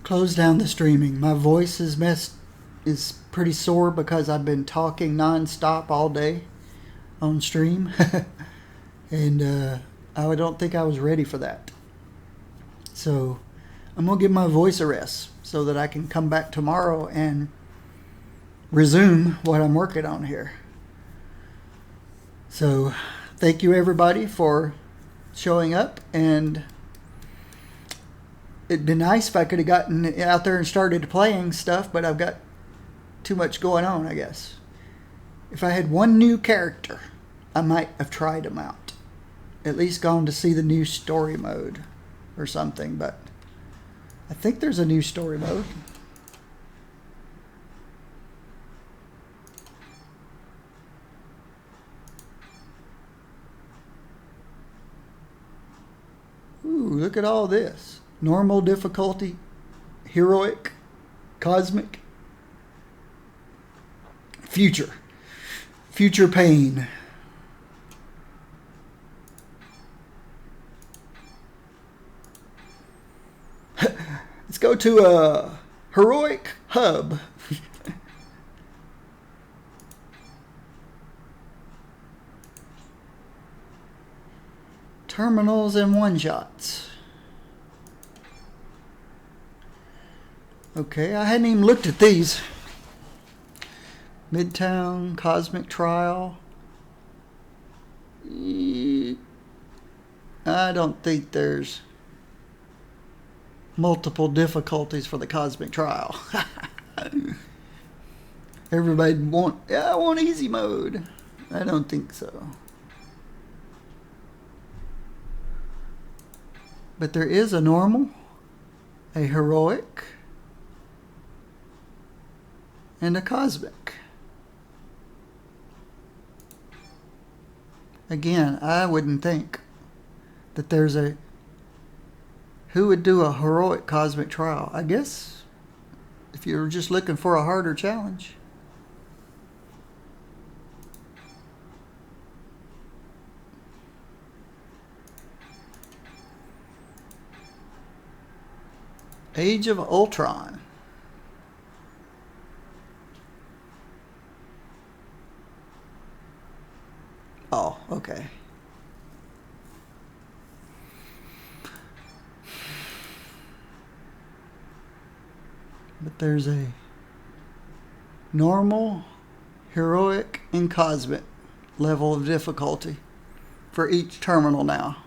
close down the streaming. My voice is pretty sore because I've been talking non-stop all day on stream. And I don't think I was ready for that. So I'm going to give my voice a rest so that I can come back tomorrow and resume what I'm working on here. So thank you everybody for showing up, and it'd been nice if I could have gotten out there and started playing stuff, but I've got too much going on, I guess. If I had one new character, I might have tried them out. At least gone to see the new story mode or something, but I think there's a new story mode. look at all this. Normal difficulty, heroic, cosmic, future pain. Let's go to a heroic hub. Terminals and one-shots. Okay, I hadn't even looked at these. Midtown, Cosmic Trial. I don't think there's multiple difficulties for the Cosmic Trial. Everybody I want easy mode. I don't think so. But there is a normal, a heroic, and a cosmic. Again, I wouldn't think that there's a... Who would do a heroic cosmic trial? I guess if you're just looking for a harder challenge. Age of Ultron. Oh, okay. But there's a normal, heroic, and cosmic level of difficulty for each terminal now.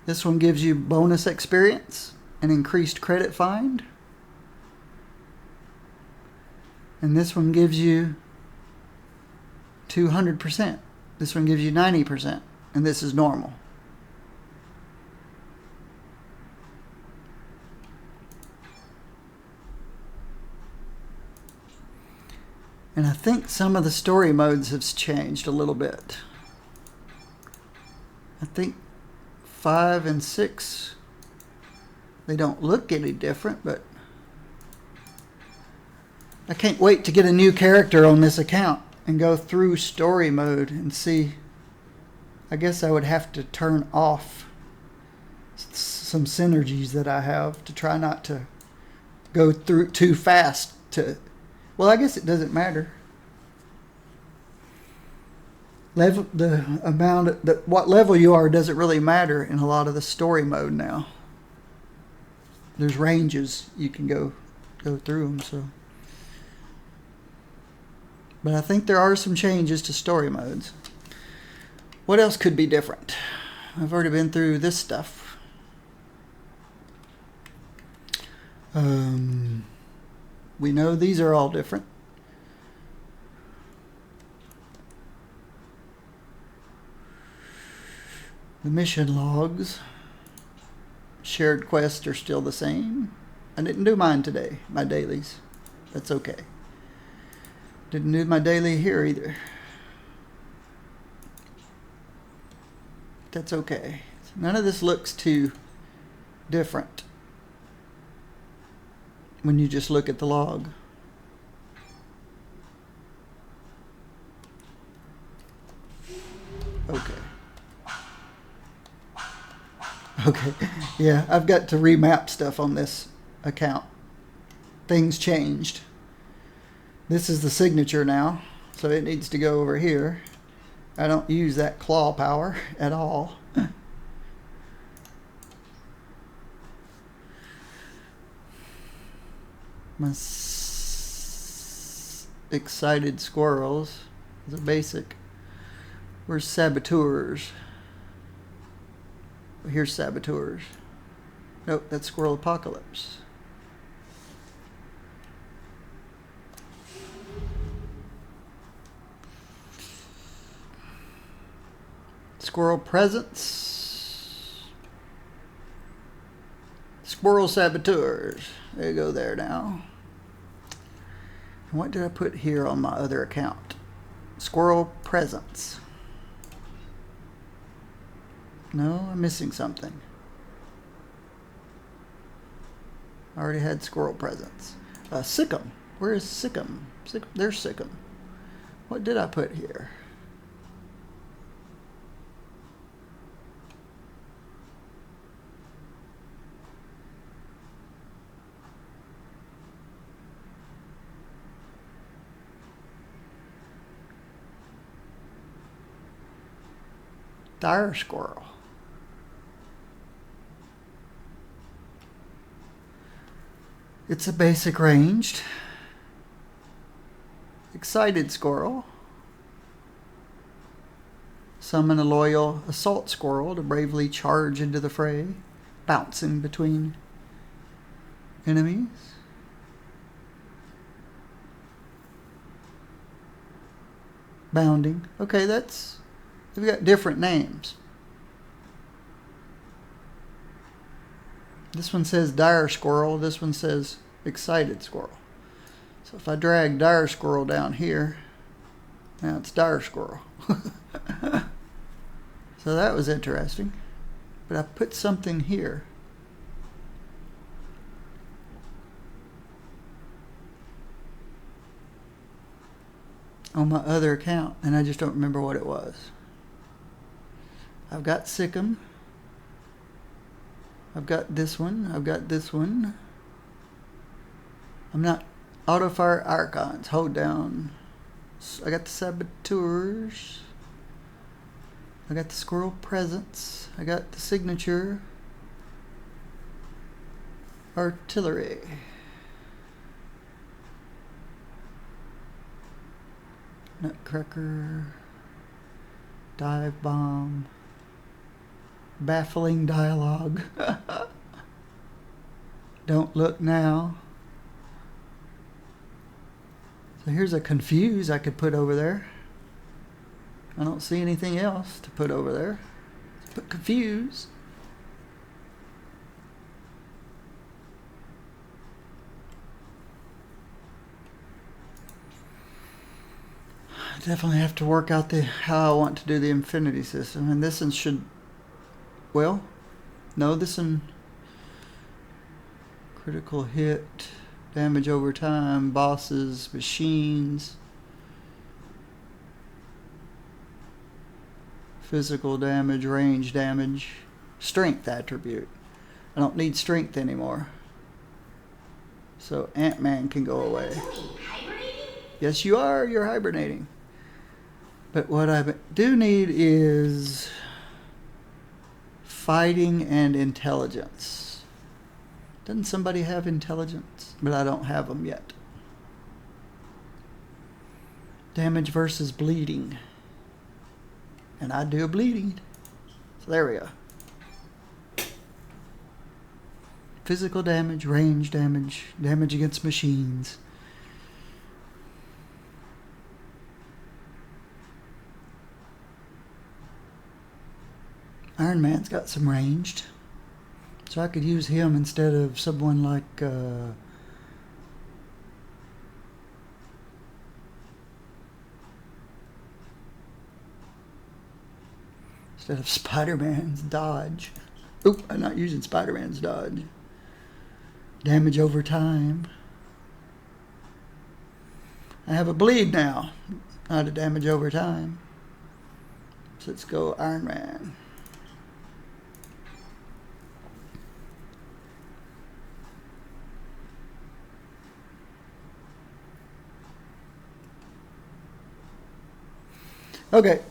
This one gives you bonus experience and increased credit find. And this one gives you 200%. This one gives you 90%. And this is normal. And I think some of the story modes have changed a little bit. I think 5 and 6, they don't look any different, but I can't wait to get a new character on this account and go through story mode and see. I guess I would have to turn off some synergies that I have to try not to go through too fast to... Well, I guess it doesn't matter. What level you are doesn't really matter in a lot of the story mode now. There's ranges you can go through them. So, but I think there are some changes to story modes. What else could be different? I've already been through this stuff. We know these are all different. The mission logs, shared quests are still the same. I didn't do mine today, my dailies. That's okay. Didn't do my daily here either. That's okay. None of this looks too different when you just look at the log. Okay. Okay, yeah, I've got to remap stuff on this account. Things changed. This is the signature now, so it needs to go over here. I don't use that claw power at all. My excited squirrels is a basic. Where's saboteurs? Here's saboteurs. Nope, that's Squirrel Apocalypse. Squirrel Presence. Squirrel Saboteurs. There you go there now. And what did I put here on my other account? Squirrel Presence. No, I'm missing something. I already had squirrel presents. Sikkim. Where is Sikkim? There's Sikkim. What did I put here? Dire squirrel. It's a basic ranged. Excited squirrel. Summon a loyal assault squirrel to bravely charge into the fray, bouncing between enemies. Bounding. Okay, they've got different names. This one says dire squirrel. This one says excited squirrel. So if I drag dire squirrel down here, now it's dire squirrel. So that was interesting. But I put something here. On my other account, and I just don't remember what it was. I've got Sikkim. I've got this one. I've got this one. I'm not auto fire archons. Hold down. I got the saboteurs. I got the squirrel presence. I got the signature. Artillery. Nutcracker. Dive bomb. Baffling dialogue. Don't look now. So here's a confuse I could put over there. I don't see anything else to put over there. Let's put confuse. I definitely have to work out how I want to do the infinity system, and this one should. Well, no, this one. Critical hit, damage over time, bosses, machines. Physical damage, range damage, strength attribute. I don't need strength anymore. So Ant-Man can go away. Hibernating? Yes, you are. You're hibernating. But what I do need is fighting and intelligence. Doesn't somebody have intelligence? But I don't have them yet. Damage versus bleeding. And I do a bleeding. So there we go. Physical damage, range damage, damage against machines. Iron Man's got some ranged. So I could use him instead of someone like instead of Spider-Man's dodge. Oop, I'm not using Spider-Man's dodge. Damage over time. I have a bleed now, not a damage over time. So let's go Iron Man. Okay,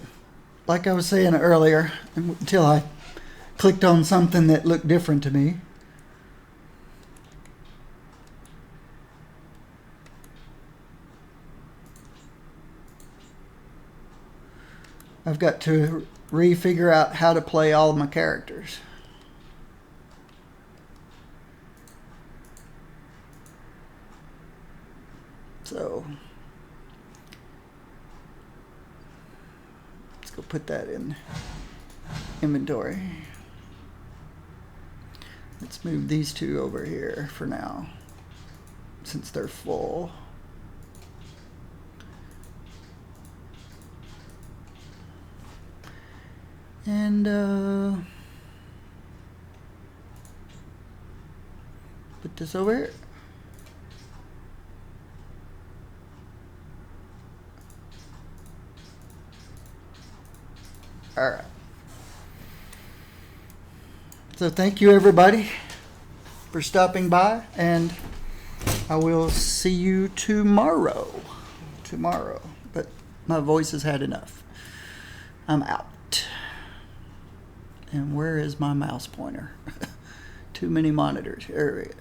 like I was saying earlier, until I clicked on something that looked different to me. I've got to refigure out how to play all of my characters. So let's go put that in inventory. Let's move these two over here for now, since they're full. And put this over here. All right. So thank you everybody for stopping by, and I will see you tomorrow. But my voice has had enough. I'm out. And where is my mouse pointer? Too many monitors. There it is.